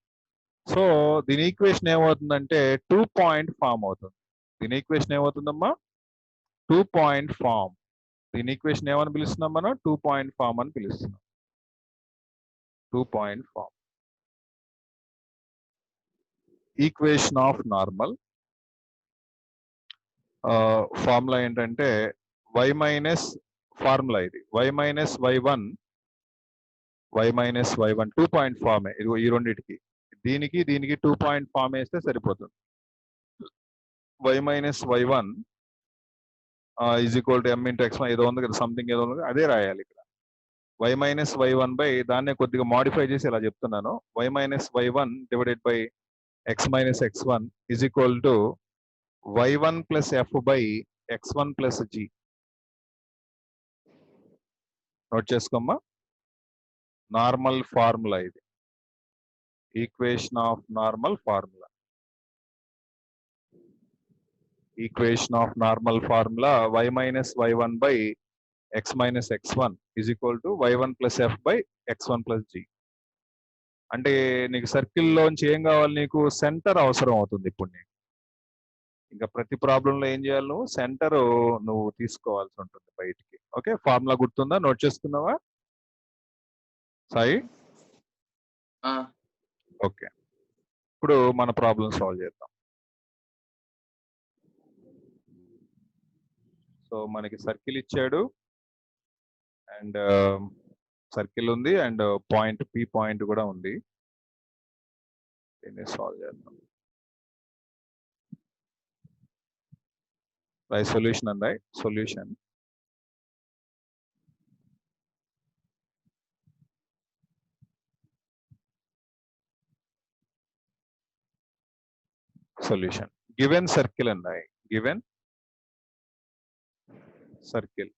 సో దీని ఈక్వేషన్ ఏమవుతుందంటే 2 పాయింట్ ఫామ్ అవుతుంది. దీని ఈక్వేషన్ ఏమవుతుందమ్మా 2 పాయింట్ ఫామ్. దీని ఈక్వేషన్ ఏమని పిలుస్తున్నాం మనం 2 పాయింట్ ఫామ్ అని పిలుస్తున్నాం. 2 point form. Equation of normal formula ఏంటంటే y మైనస్ ఫార్ములా ఇది y minus y1 2 point form. ఇదిగో ఈ రెండింటికి దీనికి 2 పాయింట్ ఫామ్ వేస్తే సరిపోతుంది. y minus y1 = m × x1 ఏదో ఉంది కదా, సంథింగ్ ఏదో ఉంది, అదే రాయాలి ఇక్కడ. y మైనస్ y1 బై దాన్నే కొద్దిగా మాడిఫై చేసి ఇలా చెప్తున్నాను. y minus y1 divided by x minus x1 = y1 plus F by x1 plus G. Note చేసుకోమ్మా, నార్మల్ ఫార్ములా ఇది. Equation of normal formula. Equation of normal formula y minus y1 by x minus x1 = y1 plus F by x1 plus G. అంటే నీకు సర్కిల్లోంచి ఏం కావాలి, నీకు centre అవసరం అవుతుంది ఇప్పుడు నీకు. ఇంకా ప్రతి ప్రాబ్లంలో ఏం చేయాలి, నువ్వు సెంటర్ నువ్వు తీసుకోవాల్సి ఉంటుంది బయటికి. ఓకే, ఫార్ములా గుర్తుందా, నోట్ చేసుకున్నావా సాయి? ఓకే, ఇప్పుడు మన ప్రాబ్లం సాల్వ్ చేద్దాం. సో మనకి సర్కిల్ ఇచ్చాడు అండ్ సర్కిల్ ఉంది అండ్ పాయింట్ పి పాయింట్ కూడా ఉంది. దీన్ని సాల్వ్ చేద్దాం. రాయి సొల్యూషన్ అండి, సొల్యూషన్. సొల్యూషన్ గివెన్ సర్కిల్ అండి, given circle.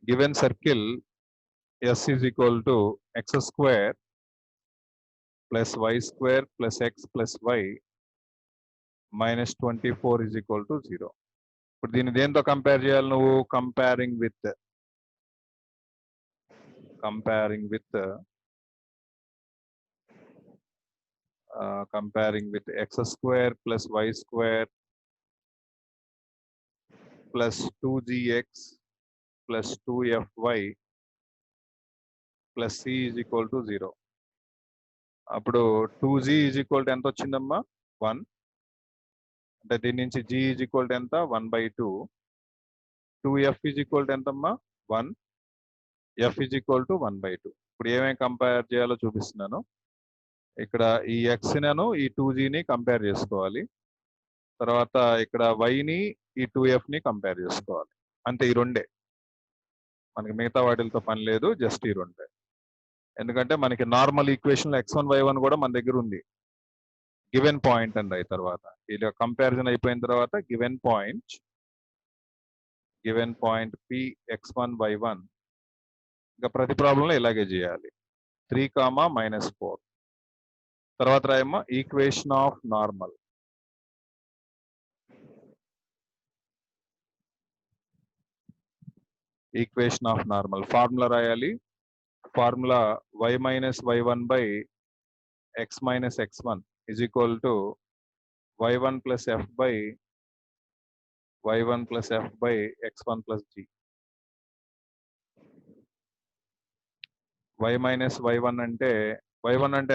Given circle S = x² plus y² plus x plus y minus 24 = 0. ఇప్పుడు దీన్ని దేంతో కంపేర్ చేయాలి నువ్వు? Comparing with x² plus y² plus 2gx plus 2fy plus c = 0. అప్పుడు 2g = ఎంత వచ్చిందమ్మా 1. అంటే దీని నుంచి g = ఎంత 1/2. 2f ఎంతమ్మా 1. f = 1/2. ఇప్పుడు ఏమేమి కంపేర్ చేయాలో చూపిస్తున్నాను. ఇక్కడ ఈ x నను ఈ 2gని కంపేర్ చేసుకోవాలి. తర్వాత ఇక్కడ y-ని ఈ 2f-ని కంపేర్ చేసుకోవాలి. అంతే, ఈ రెండే. మనకి మిగతా వాటితో పని లేదు, జస్ట్ ఈ రెండే. ఎందుకంటే మనకి నార్మల్ ఈక్వేషన్ x1 y1 కూడా మన దగ్గర ఉంది. గివెన్ పాయింట్ అండి. తర్వాత ఇలా కంపారిజన్ అయిపోయిన తర్వాత given point p x1 y1. ఇంకా ప్రతి ప్రాబ్లంలో ఇలాగే చేయాలి. 3, -4. తర్వాత రాయమ్మా equation of normal. Equation of normal formula రాయాలి. Formula y minus y1 by x minus x1 = y1 plus f by x1 plus g. y minus y1 అంటే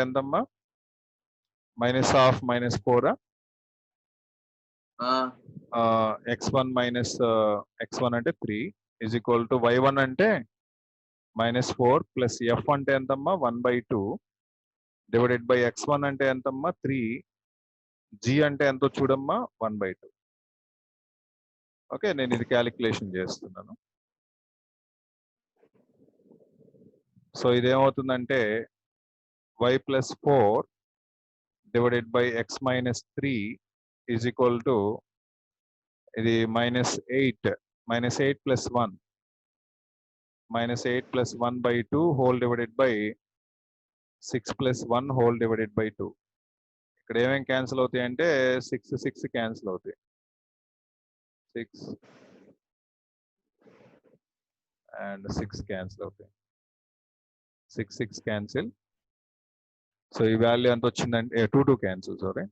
ఎంతమ్మా? -4. x1 మైనస్ x1 అంటే 3 = y1 అంటే -4 ప్లస్ f అంటే ఎంతమ్మా 1/2 divided by x1 అంటే ఎంతమ్మా 3, g అంటే ఎంతో చూడమ్మా 1/2. ఓకే, నేను ఇది క్యాలిక్యులేషన్ చేస్తున్నాను. సో ఇదేమవుతుందంటే y plus 4 divided by x minus 3 is equal to ఇది minus 8 plus 1 minus 8 plus 1 by 2 whole divided by 6 plus 1 whole divided by 2. ఇక్కడ ఏమేం క్యాన్సిల్ అవుతాయి అంటే 6 క్యాన్సిల్ అవుతాయి. 6 and 6 క్యాన్సిల్ అవుతాయి. 6 క్యాన్సిల్. సో ఈ వాల్యూ ఎంత వచ్చిందంటే 2 క్యాన్సిల్, సారీ.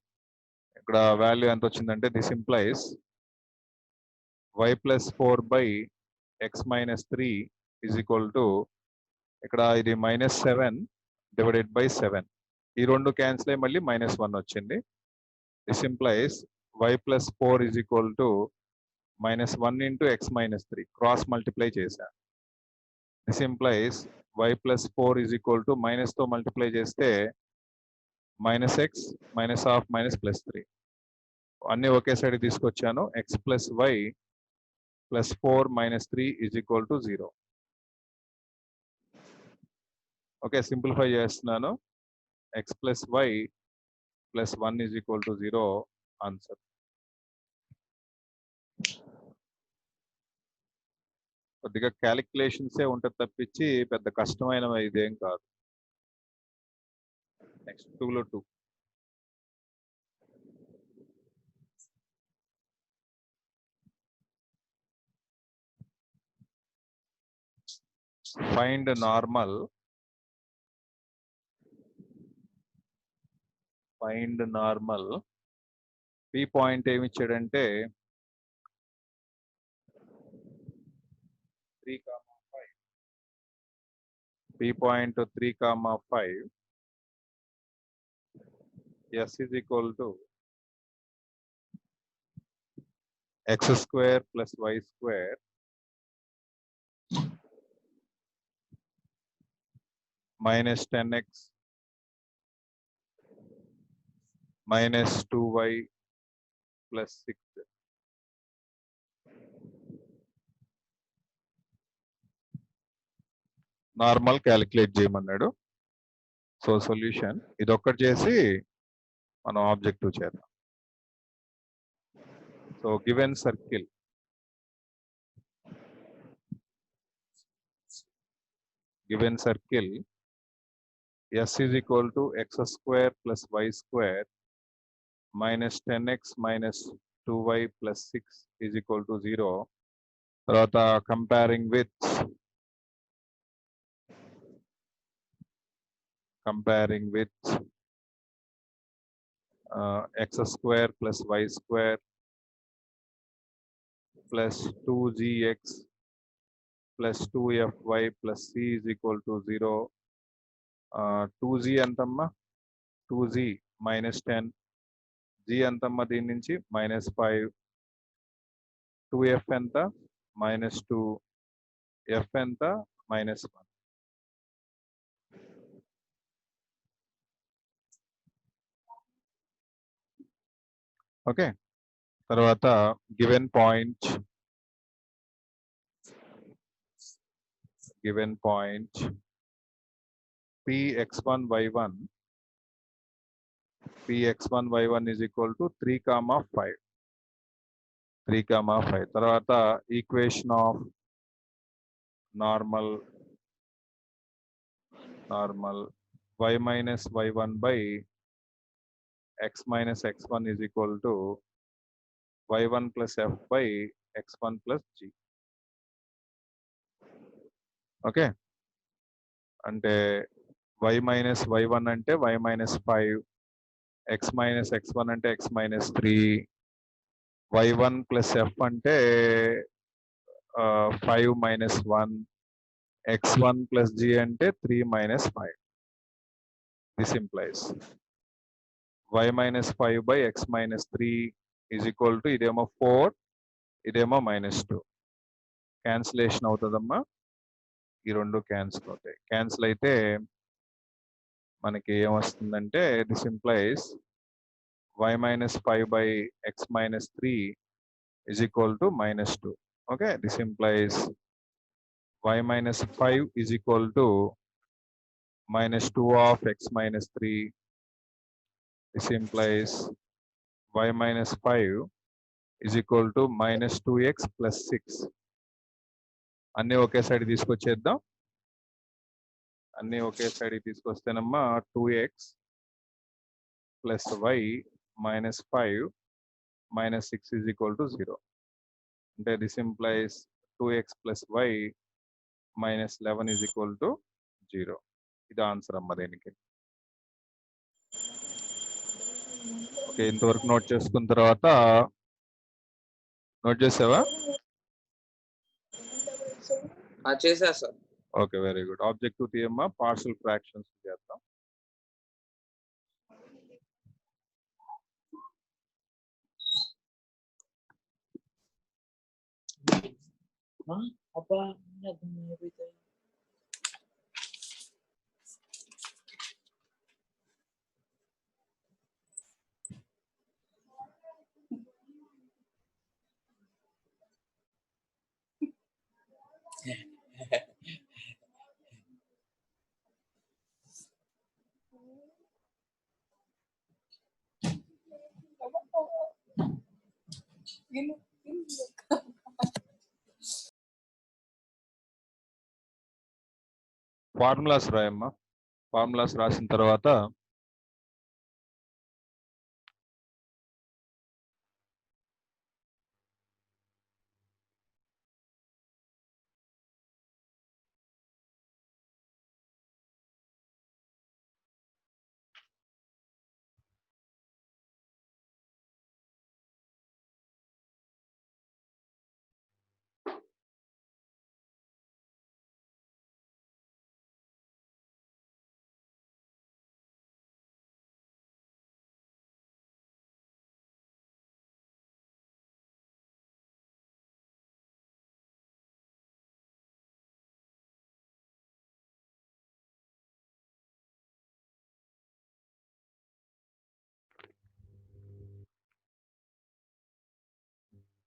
ఇక్కడ వాల్యూ ఎంత వచ్చిందంటే this implies y plus 4 by x minus 3 is equal to ఇక్కడ ఇది minus 7 divided by 7. ఈ రెండు క్యాన్సిల్ అయ్యి మళ్ళీ -1 వచ్చింది. This implies y plus 4 is equal to -1 into x minus 3. Cross multiply చేశా. This implies y plus 4 is equal to minus తో multiply చేస్తే -x -half -+3. అన్ని ఒకే సైడ్ తీసుకొచ్చాను. x plus y plus 4 minus 3 is equal to 0. Okay, simplify చేస్తున్నాను. x plus y plus 1 is equal to 0 answer. కొద్దిగా క్యాలిక్యులేషన్సే ఉంటుంది తప్పించి పెద్ద కష్టమైన ఇదేం కాదు. నెక్స్ట్ 2లో 2. ఫైండ్ నార్మల్ పి పాయింట్ ఏమి ఇచ్చాడంటే 3,5. P point 3,5 s is equal to x square plus y square minus 10x minus 2y plus 6. Normal calculate చేయమన్నాడు. సో సొల్యూషన్ ఇదొక్కటి చేసి మనం ఆబ్జెక్టివ్ చేద్దాం. So given circle s is equal to x square plus y square minus 10x minus 2y plus 6 is equal to 0. తర్వాత comparing with x square plus y square plus 2gx plus 2fy plus c is equal to 0. 2g ఎంతమ్మా? 2g minus 10. g ఎంతమ్మా దీని నుంచి? -5. 2f ఎంత? -2. f ఎంత? -1. Okay, తర్వాత given point px1 y1 is equal to 3,5. తర్వాత equation of normal y minus y1 by x minus x1 is equal to y1 plus f by x1 plus g. Okay, అంటే y minus y1 అంటే y minus 5, x minus x1 అంటే x minus 3, y1 plus f అంటే 5 minus 1, x1 plus g అంటే 3 minus 5. This implies y minus 5 by x minus 3 is equal to ఇదేమో 4, ఇదేమో -2. Cancellation అవుతుందమ్మా. ఈ రెండు క్యాన్సిల్ అవుతాయి. క్యాన్సిల్ అయితే మనకి ఏమొస్తుందంటే this implies y minus 5 by x minus 3 is equal to -2. Okay, this implies y minus 5 is equal to minus 2 of x minus 3. This implies y minus 5 is equal to minus 2x plus 6. అన్నీ ఒకే side తీసుకొచ్చేద్దాం. అన్నీ ఒకే side తీసుకొస్తేనమ్మా 2x plus y minus 5 minus 6 is equal to 0. అంటే this implies 2x plus y minus 11 is equal to 0. ఇది answer అమ్మ దీనికి. Okay, ఇంతవరకు note చేసుకున్న తర్వాత note చేసావా? చేసా sir. Okay, very good. Objective తీయమ్మా, పార్షల్ ఫ్రాక్షన్స్ చేద్దాం. ఫార్ములాస్ రాయమ్మా. ఫార్ములాస్ రాసిన తర్వాత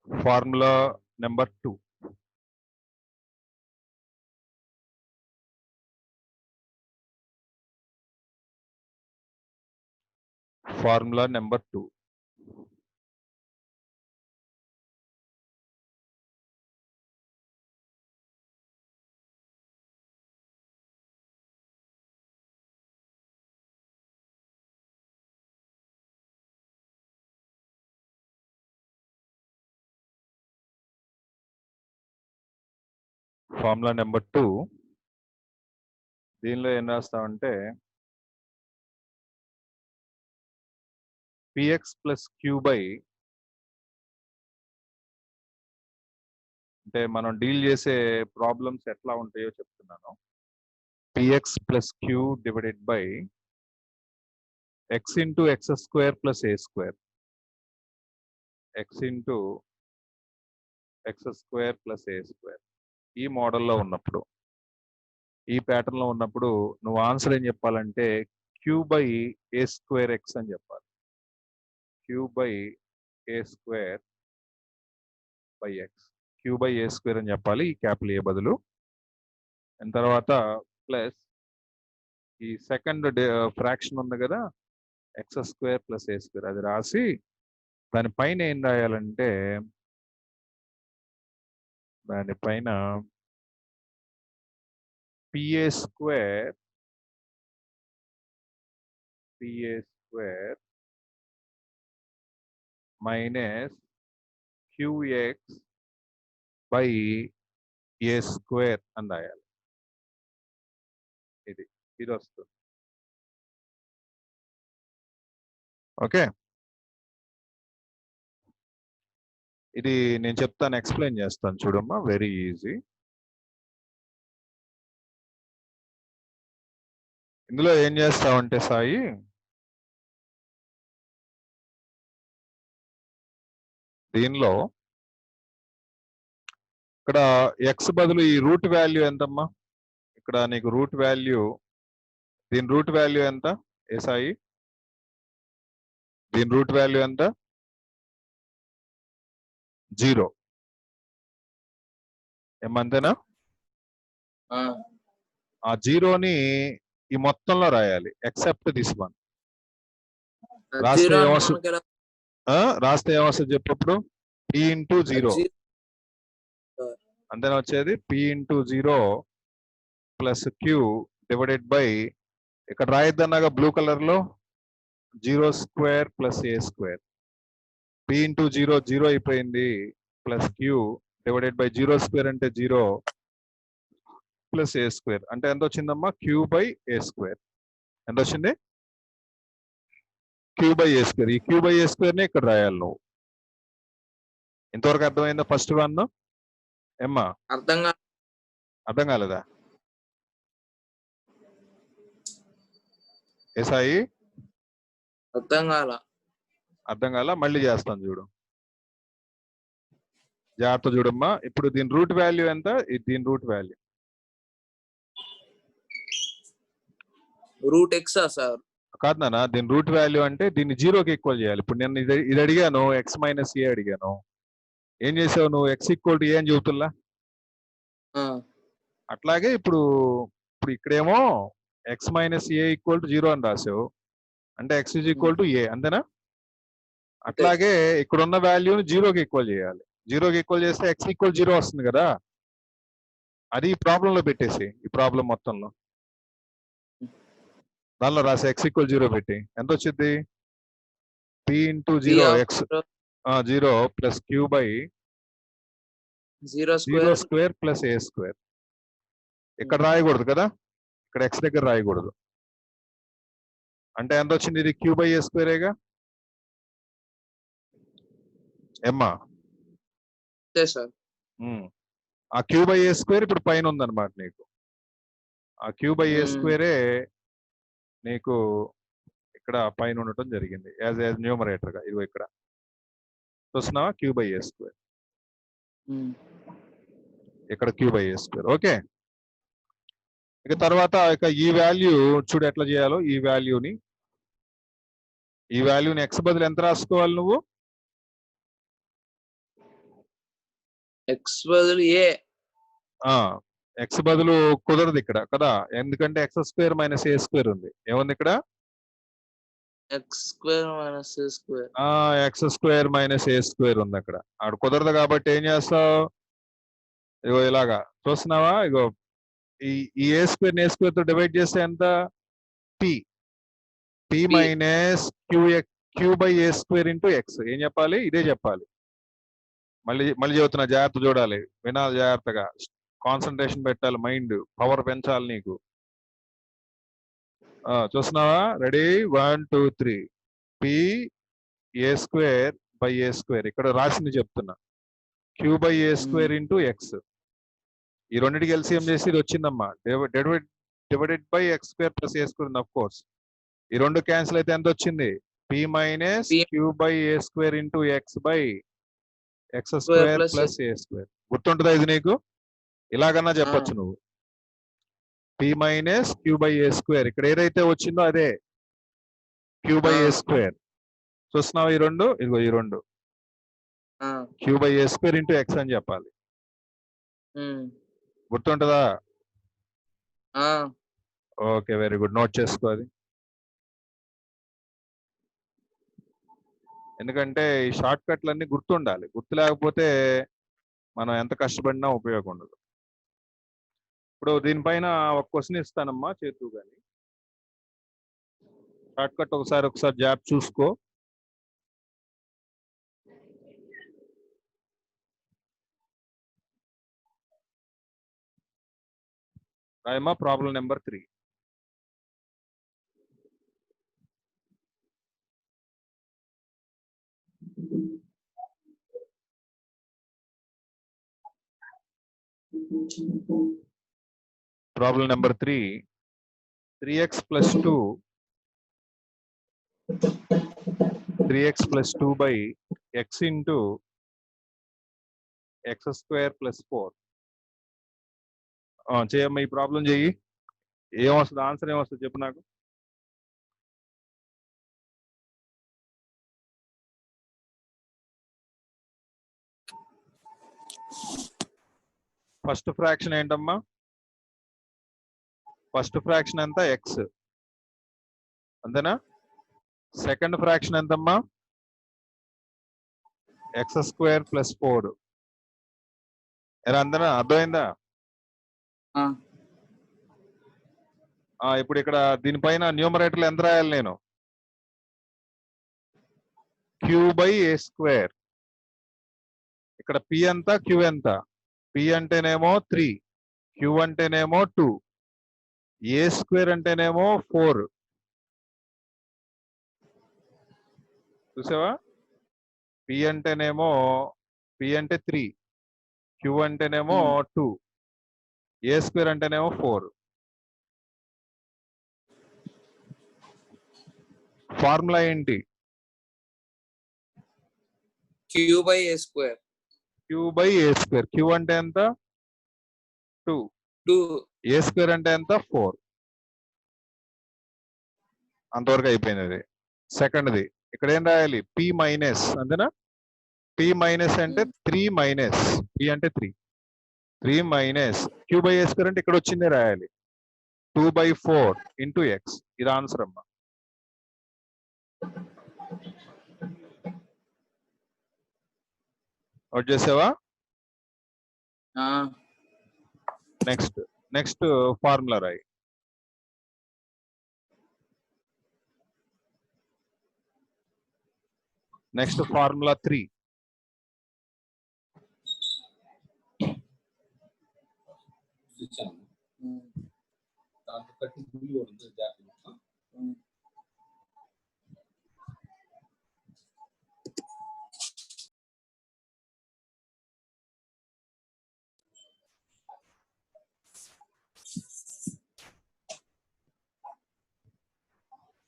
formula number 2. Formula number 2. Formula number 2 దీనిలో ఏం రాస్తామంటే px plus q by, అంటే మనం డీల్ చేసే ప్రాబ్లమ్స్ ఎట్లా ఉంటాయో చెప్తున్నాను. px plus q divided by x into x square plus a square. x into x square plus a square. ఈ మోడల్లో ఉన్నప్పుడు, ఈ ప్యాటర్న్ లో ఉన్నప్పుడు నువ్వు ఆన్సర్ ఏం చెప్పాలంటే q by a square x అని చెప్పాలి. q by a square by x. q by a square అని చెప్పాలి ఈ క్యాపిటల్ ఏ బదులు. అండ్ తర్వాత ప్లస్ ఈ సెకండ్ ఫ్రాక్షన్ ఉంది కదా ఎక్స్ స్క్వేర్ ప్లస్ ఏ స్క్వేర్, అది రాసి దానిపైన ఏం రాయాలంటే దానిపైన PA square minus qx by A square అని రాయాలి. ఇది వస్తుంది. ఓకే, ఇది నేను చెప్తాను, ఎక్స్ప్లెయిన్ చేస్తాను చూడమ్మా, వెరీ ఈజీ. ఇందులో ఏం చేస్తావంటే సాయి, దీనిలో ఇక్కడ ఎక్స్ బదులు ఈ రూట్ వాల్యూ ఎంతమ్మా? ఇక్కడ నీకు రూట్ వాల్యూ, దీని రూట్ వాల్యూ ఎంత ఏ సాయి? దీని రూట్ వాల్యూ ఎంత? 0. ఏమంతేనా? ఆ 0ని ఈ మొత్తంలో రాయాలి ఎక్సెప్ట్ దిస్ వన్. జీరో రాస్తే అంటే ఏమొస్తుంది? మనకి ఎలా రాస్తే ఏమొస్తుంది చెప్పప్పుడు? p ఇంటూ జీరో అంతేనా వచ్చేది? p into zero plus Q divided by ఇక్కడ రాయొద్దన్నాగా బ్లూ కలర్ లో జీరో స్క్వేర్ ప్లస్ ఏ square. p into zero zero అయిపోయింది plus Q divided by zero square అంటే జీరో ప్లస్ ఏ స్క్వేర్ అంటే ఎంత వచ్చిందమ్మా? Q by A square. ఎంత వచ్చింది? Q by A square. ఈ క్యూ బై ఏ స్క్వేర్ ని ఇక్కడ రాయాలి నువ్వు. ఇంతవరకు అర్థమైందా? ఫస్ట్ వన్ ఏమ్మా అర్థం కాలేదా? ఏ సాయి అర్థం కాల? మళ్ళీ చేస్తాను చూడు, జాగ్రత్త చూడమ్మా. ఇప్పుడు దీని రూట్ వాల్యూ ఎంత? దీని రూట్ వాల్యూ రూట్ ఎక్సా సార్? కాదు నాన్న, దీని రూట్ వాల్యూ అంటే దీన్ని జీరోకి ఈక్వల్ చేయాలి. ఇప్పుడు నేను ఇది అడిగాను, ఎక్స్ మైనస్ ఏ అడిగాను. ఏం చేసావు నువ్వు? ఎక్స్ ఈక్వల్ టు ఏ అని చెబుతున్నా. అట్లాగే ఇప్పుడు ఇక్కడేమో X minus A equal to zero అని రాసావు, అంటే ఎక్స్ ఈజ్ ఈక్వల్ టు ఏ, అంతేనా? అట్లాగే ఇక్కడ ఉన్న వాల్యూని జీరోకి ఈక్వల్ చేయాలి. జీరోకి ఈక్వల్ చేస్తే ఎక్స్ ఈక్వల్ జీరో వస్తుంది కదా. అది ఈ ప్రాబ్లంలో పెట్టేసి, ఈ ప్రాబ్లం మొత్తంలో దానిలో రాసి ఎక్స్ ఈక్వల్ జీరో పెట్టి ఎంత వచ్చింది? p into zero x zero plus queue by zero square plus A square. ఇక్కడ రాయకూడదు కదా, ఇక్కడ ఎక్స్ దగ్గర రాయకూడదు. అంటే ఎంత వచ్చింది? ఇది క్యూ బై ఏ స్క్వేరేగా ఏమ్మా? ఆ క్యూ బై ఏ స్క్వేర్ ఇప్పుడు పైన ఉందన్నమాట నీకు. ఆ క్యూ బై ఏ స్క్వేరే నీకు ఇక్కడ పైన ఉండటం జరిగింది యాజ్ న్యూమరేటర్ గా. ఇదిగో ఇక్కడ చూస్తున్నావా? క్యూ బై ఏ స్క్వేర్, ఇక్కడ q by A square. Okay, ఇక తర్వాత ఇక ఈ వాల్యూ చూడు ఎట్లా చేయాలో. ఈ వాల్యూని ఎక్స్ బదులు ఎంత రాసుకోవాలి నువ్వు? ఎక్స్ బదులు ఏ. ఎక్స్ బదులు కుదరదు ఇక్కడ కదా, ఎందుకంటే ఎక్స్ స్క్వేర్ మైనస్ ఏ స్క్వేర్ ఉంది. ఏముంది ఇక్కడ? ఎక్స్ స్క్వేర్ మైనస్ ఏ స్క్వేర్. ఎక్స్ స్క్వేర్ మైనస్ ఏ స్క్వేర్ ఉంది అక్కడ. ఆడు కుదరదు కాబట్టి ఏం చేస్తావు? ఇగో ఇలాగా చూస్తున్నావా? ఇగో ఈ ఏ స్క్వేర్ ఏ స్క్వేర్ తో డివైడ్ చేస్తే ఎంత? p minus queue by A square into x. ఏం చెప్పాలి? ఇదే చెప్పాలి. మళ్ళీ చెబుతున్నా, జాగ్రత్త చూడాలి, వినాలి జాగ్రత్తగా, కాన్సన్ట్రేషన్ పెట్టాలి, మైండ్ పవర్ పెంచాలి నీకు. చూస్తున్నావా? Ready? 1 2 3 p A square by A square. ఇక్కడ రాసింది చెప్తున్నా, Q by A square into X. ఈ రెండింటికి ఎల్సిఎం చేసి ఇది వచ్చిందమ్మా. Divided by X square plus A square. Of course ఈ రెండు క్యాన్సిల్ అయితే ఎంత వచ్చింది? p minus queue by A square into X by X square plus A square. గుర్తుంటుందా ఇది నీకు? ఇలాగన్నా చెప్పొచ్చు నువ్వు. p minus queue by A square, ఇక్కడ ఏదైతే వచ్చిందో అదే క్యూ బై ఏ స్క్వేర్. చూస్తున్నావు ఈ రెండు? ఇదిగో ఈ రెండు Q by A square into X అని చెప్పాలి. గుర్తుంటుందా? Okay, very good. నోట్ చేసుకో అది. ఎందుకంటే ఈ షార్ట్ కట్లన్నీ గుర్తుండాలి. గుర్తు లేకపోతే మనం ఎంత కష్టపడినా ఉపయోగం ఉండదు. ఇప్పుడు దీనిపైన ఒక క్వశ్చన్ ఇస్తానమ్మా, చేతు కానీ షార్ట్ కట్ ఒకసారి జాబ్ చూసుకో. రాయమ్మా problem number 3. Problem number 3. 3x plus 2 by x into x square plus 4. చేయమ్మా ఈ ప్రాబ్లం చెయ్యి. ఏమొస్తుంది? ఆన్సర్ ఏమొస్తుంది చెప్పు నాకు. ఫస్ట్ ఫ్రాక్షన్ ఏంటమ్మా? ఫస్ట్ ఫ్రాక్షన్ ఎంత ఎక్స్ అంతేనా? సెకండ్ ఫ్రాక్షన్ ఎంతమ్మా? X square plus 4. అందనా అర్థమైందా? ఇప్పుడు ఇక్కడ దీనిపైన న్యూమరేటర్లు ఎంత రాయాలి నేను? Q by A square. ఇక్కడ పి ఎంత, క్యూ ఎంత? పి అంటేనేమో 3, క్యూ అంటేనేమో 2, ఏ స్క్వేర్ అంటేనేమో 4. చూసావా? పి అంటేనేమో పి అంటే 3, క్యూ అంటేనేమో 2, ఏ స్క్వేర్ అంటేనేమో 4. ఫార్ములా ఏంటి? Q by A square. Q by A square. Q అంటే ఎంత? 2. ఏ స్క్వేర్ అంటే ఎంత? 4. అంతవరకు అయిపోయింది అది. సెకండ్ది ఇక్కడ ఏం రాయాలి? పి మైనస్ అంతేనా? పి మైనస్ అంటే 3 మైనస్ పి అంటే 3 minus queue by A square అంటే ఇక్కడ వచ్చిందే రాయాలి. 2/4 ఇంటూ ఎక్స్. ఇది ఆన్సర్ అమ్మా. నోట్ చేసావా? నెక్స్ట్ ఫార్ములా రాయి. Next formula 3.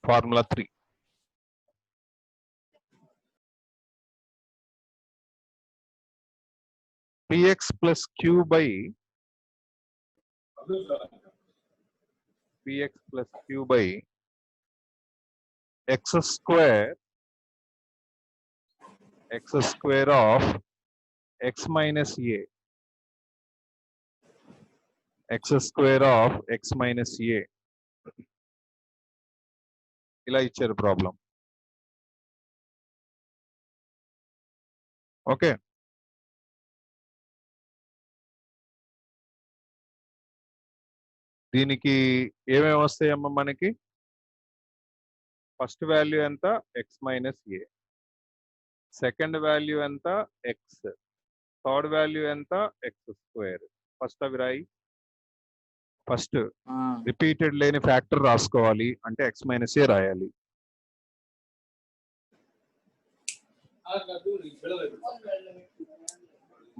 Formula 3. px plus q by px plus q by x square of x minus a. x square of x minus a. ఇలా ఇచ్చారు ప్రాబ్లం. ఓకే, దీనికి ఏమేమి వస్తాయమ్మా మనకి? First value ఎంత? X minus ఏ. Second value ఎంత? X. Third value ఎంత? X square. First అవి రాయి. ఫస్ట్ రిపీటెడ్ లేని ఫ్యాక్టర్ రాసుకోవాలి అంటే ఎక్స్ మైనస్ ఏ రాయాలి.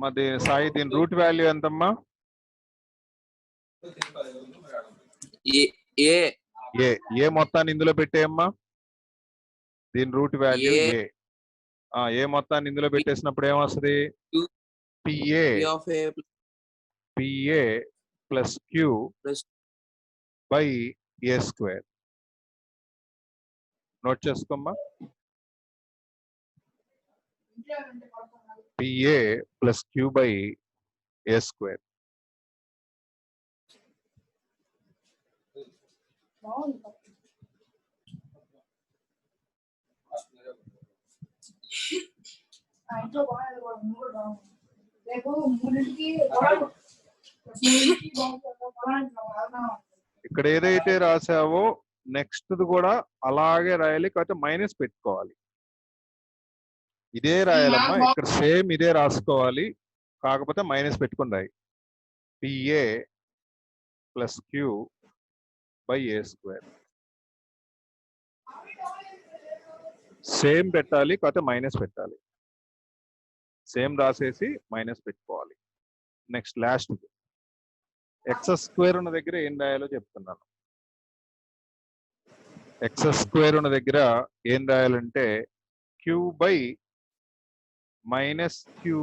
మరి సాయి దీని రూట్ వాల్యూ ఎంతమ్మా? ఏ మొత్తాన్ని ఇందులో పెట్టేయమ్మా. దీని రూట్ వాల్యూ ఏ. ఏ మొత్తాన్ని ఇందులో పెట్టేసినప్పుడు ఏమొస్తుంది? PA plus queue by A square. Note చేసుకోమ్మా. PA plus queue by A square. ఇక్కడ ఏదైతే రాసావో నెక్స్ట్ కూడా అలాగే రాయాలి, కాకపోతే మైనస్ పెట్టుకోవాలి. ఇదే రాయాలమ్మా, ఇక్కడ సేమ్ ఇదే రాసుకోవాలి, కాకపోతే మైనస్ పెట్టుకుని రాయి. P a plus queue by A square. Same పెట్టాలి, కాకపోతే మైనస్ పెట్టాలి. సేమ్ రాసేసి మైనస్ పెట్టుకోవాలి. నెక్స్ట్ లాస్ట్ ఎక్స్ స్క్వేర్ ఉన్న దగ్గర ఏం రాయాలో చెప్తున్నాను. ఎక్స్ స్క్వేర్ ఉన్న దగ్గర ఏం రాయాలంటే Q by minus queue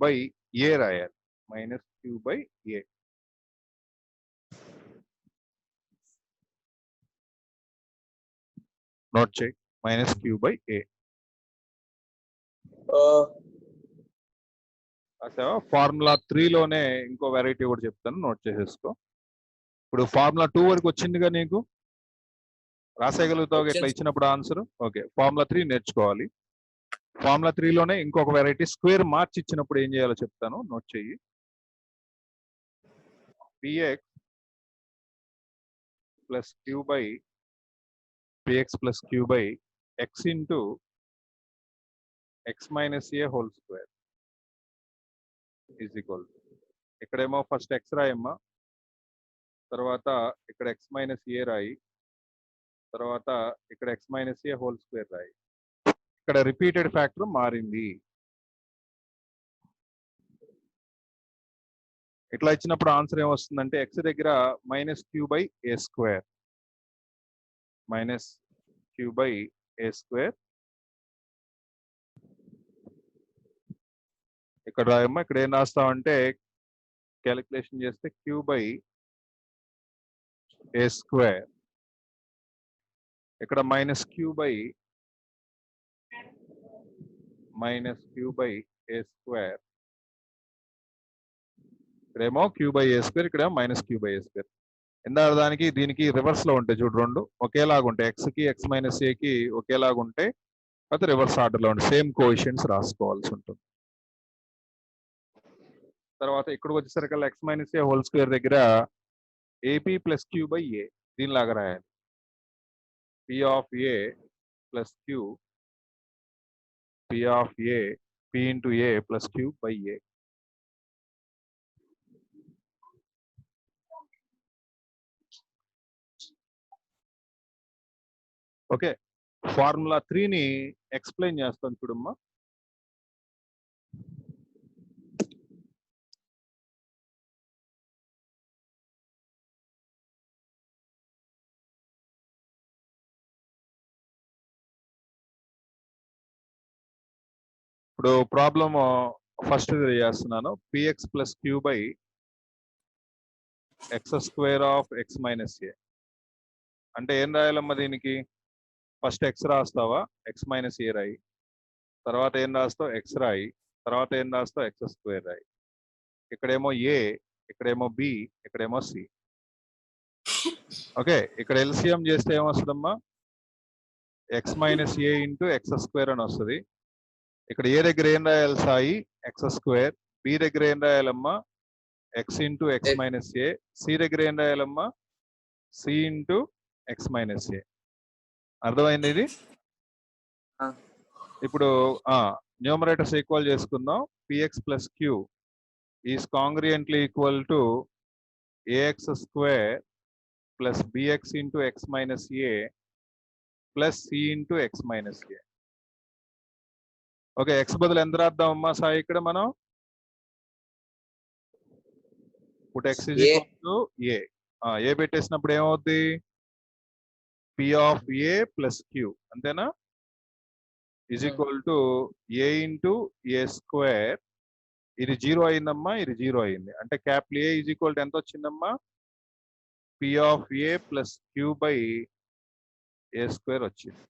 by A రాయాలి. Minus queue by A. Note చేయి. Minus queue by A. రాసావా? ఫార్ములా 3లోనే ఇంకో వెరైటీ కూడా చెప్తాను, నోట్ చేసేసుకో. ఇప్పుడు ఫార్ములా 2 వరకు వచ్చిందిగా నీకు, రాసేయగలుగుతావు ఇట్లా వచ్చింది. ఇచ్చినప్పుడు ఆన్సర్. ఓకే, ఫార్ములా 3 నేర్చుకోవాలి. ఫార్ములా 3లోనే ఇంకొక వెరైటీ స్క్వేర్ మార్చి ఇచ్చినప్పుడు ఏం చేయాలో చెప్తాను, నోట్ చెయ్యి. px plus q by px plus q by x into x minus a whole square is equal to, ఇక్కడేమో ఫస్ట్ x రాయమ్మా, తర్వాత ఇక్కడ x minus a రాయి, తర్వాత ఇక్కడ x minus a whole square రాయి. ఇక్కడ రిపీటెడ్ ఫ్యాక్టర్ మారింది. ఇట్లా ఇచ్చినప్పుడు ఆన్సర్ ఏమొస్తుందంటే x దగ్గర minus queue by A square, minus queue by A square. ఇక్కడ రాయమ్మా, ఇక్కడ ఏం రాస్తామంటే క్యాలిక్యులేషన్ చేస్తే క్యూ బై ఏ స్క్వేర్, ఇక్కడ minus queue by A square, ఇక్కడేమో క్యూ బై ఏ స్క్వేర్, ఇక్కడేమో minus queue by A square. ఇందాక దానికి దీనికి రివర్స్ లో ఉంటాయి చూడు, రెండు ఒకేలాగా ఉంటాయి. ఎక్స్ కి ఎక్స్ మైనస్ ఏ కి ఒకేలాగా ఉంటాయి, అయితే రివర్స్ ఆర్డర్ లో ఉంటాయి. సేమ్ కోఎఫిషియెంట్స్ రాసుకోవాల్సి ఉంటుంది. తర్వాత ఇక్కడికి వచ్చేసరికి X minus A whole square దగ్గర AP plus queue by A, దీనిలాగా రాయాలి. P of A plus Q, P of A, P into A plus queue by A. Okay, formula 3ని ఎక్స్ప్లెయిన్ చేస్తాను చూడమ్మా. ఇప్పుడు ప్రాబ్లమ్ ఫస్ట్ చేస్తున్నాను. PX plus queue by X square of X minus A అంటే ఏం రాయాలమ్మా దీనికి? ఫస్ట్ ఎక్స్ రాస్తావా, ఎక్స్ మైనస్ ఏ రాయి, తర్వాత ఏం రాస్తావు ఎక్స్ రాయి, తర్వాత ఏం రాస్తావు ఎక్స్ స్క్వేర్ రాయి. ఇక్కడేమో ఏ, ఇక్కడేమో బి, ఇక్కడేమో సి. ఓకే, ఇక్కడ ఎల్సిఎం చేస్తే ఏమొస్తుందమ్మా? ఎక్స్ మైనస్ ఏ ఇంటూ ఎక్స్ స్క్వేర్ అని వస్తుంది. ఇక్కడ ఏ దగ్గర ఏం రాయాలి సాయి? X square. బి దగ్గర ఏం రాయాలమ్మా? X into X minus A. C దగ్గర ఏం రాయాలమ్మా? C into X minus A. అర్థమైంది ఇది? ఇప్పుడు న్యూమరేటర్స్ ఈక్వల్ చేసుకుందాం. PX plus Q is congruently equal to AX square plus BX into X minus A plus C into X minus A. Okay, X బదులు ఎంత రాద్దామమ్మా సాయి ఇక్కడ మనం? ఇప్పుడు X is equal to A. A పెట్టేసినప్పుడు ఏమవుద్ది? P of A plus Q, అంతేనా? Is equal to a into a square. ఇది 0 అయిందమ్మా, ఇది 0 అయింది. అంటే capital a is equal to ఎంత వచ్చిందమ్మా? P of A plus queue by A square వచ్చింది.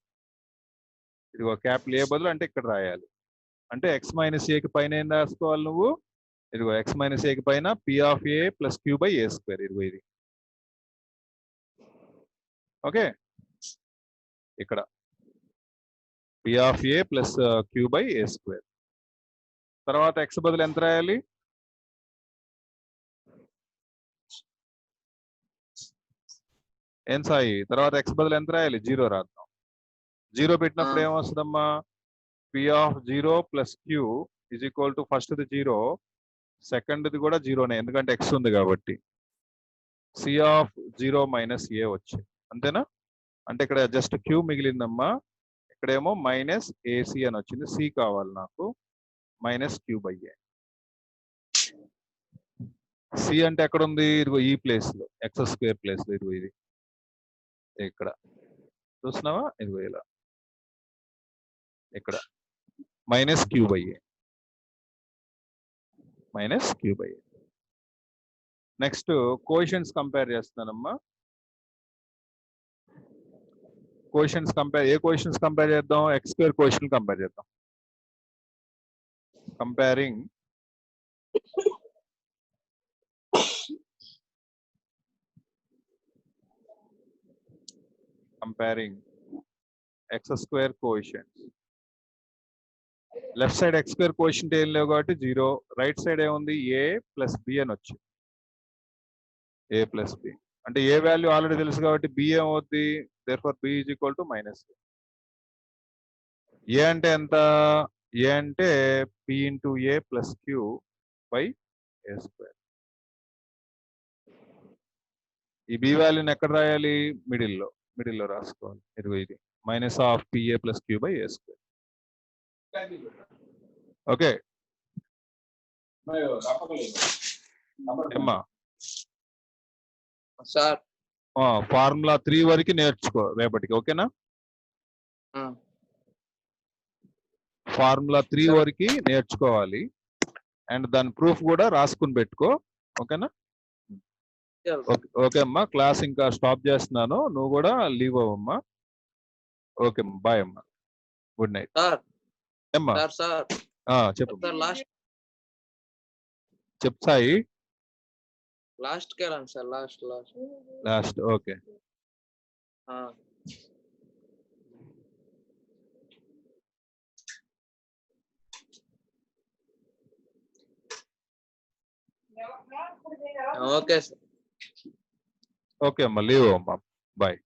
ఇదిగో క్యాపిటల్ ఏ బదులు అంటే ఇక్కడ రాయాలి. అంటే ఎక్స్ మైనస్ ఏకి పైన ఏం రాసుకోవాలి నువ్వు? ఇదిగో ఎక్స్ మైనస్ ఏకి పైన p of A plus queue by A square. ఇదిగో ఇది. ఓకే, ఇక్కడ p of A plus queue by A square. తర్వాత ఎక్స్ బదులు ఎంత రాయాలి? ఏం సాయి? తర్వాత ఎక్స్ బదులు ఎంత రాయాలి? 0 రాద్దాం. 0 పెట్టినప్పుడు ఏమొస్తుందమ్మా? P of 0 plus Q is equal to ఫస్ట్ది 0, సెకండ్ది కూడా 0నే, ఎందుకంటే ఎక్స్ ఉంది కాబట్టి. సి ఆఫ్ 0 మైనస్ ఏ వచ్చింది, అంతేనా? అంటే ఇక్కడ జస్ట్ క్యూ మిగిలిందమ్మా. ఇక్కడేమో మైనస్ ఏసీ అని వచ్చింది. సి కావాలి నాకు, minus queue by a. C అంటే ఎక్కడ ఉంది? ఇదిగో ఈ ప్లేస్ లో, ఎక్స్ స్క్వేర్ ప్లేస్ లో. ఇదిగో ఇది ఇక్కడ చూస్తున్నావా? ఇదిగో ఇలా ఇక్కడ minus queue by A, minus queue by A. Next coefficients compare చేస్తున్నానమ్మా. కోఎఫిషియెంట్స్ కంపేర్, ఏ కోఎఫిషియెంట్స్ కంపేర్ చేద్దాం? ఎక్స్ స్క్వేర్ కోఎఫిషియెంట్ కంపేర్ చేద్దాం. Comparing Comparing x square coefficients. Left side X square quotient ఏం లేవు కాబట్టి 0. రైట్ సైడ్ ఏముంది a ప్లస్ B అని వచ్చింది. a ప్లస్ బి అంటే ఏ వాల్యూ ఆల్రెడీ తెలుసు కాబట్టి b ఏమవుద్ది, therefore b is equal to minus. A అంటే ఎంత, ఏ అంటే p into A plus queue by A square. ఈ బి వాల్యూని ఎక్కడ రాయాలి, మిడిల్లో రాసుకోవాలి. ఇది minus of PA plus queue by A square. Okay అమ్మా, సార్ ఫార్ములా 3 వరకు నేర్చుకో రేపటికి, ఓకేనా. ఫార్ములా 3 వరకు నేర్చుకోవాలి అండ్ దాని ప్రూఫ్ కూడా రాసుకుని పెట్టుకో, ఓకేనా. ఓకే అమ్మా, క్లాస్ ఇంకా స్టాప్ చేస్తున్నాను, నువ్వు కూడా లీవ్ అవ్వమ్మా. ఓకే అమ్మా, బాయ్ అమ్మా, గుడ్ నైట్. అమ్మా చెప్పు చెప్పు సాయి. లాస్ట్ కేళండి sir, last okay. Okay sir. Okay అమ్మా, లీవ్ అమ్మా, బాయ్.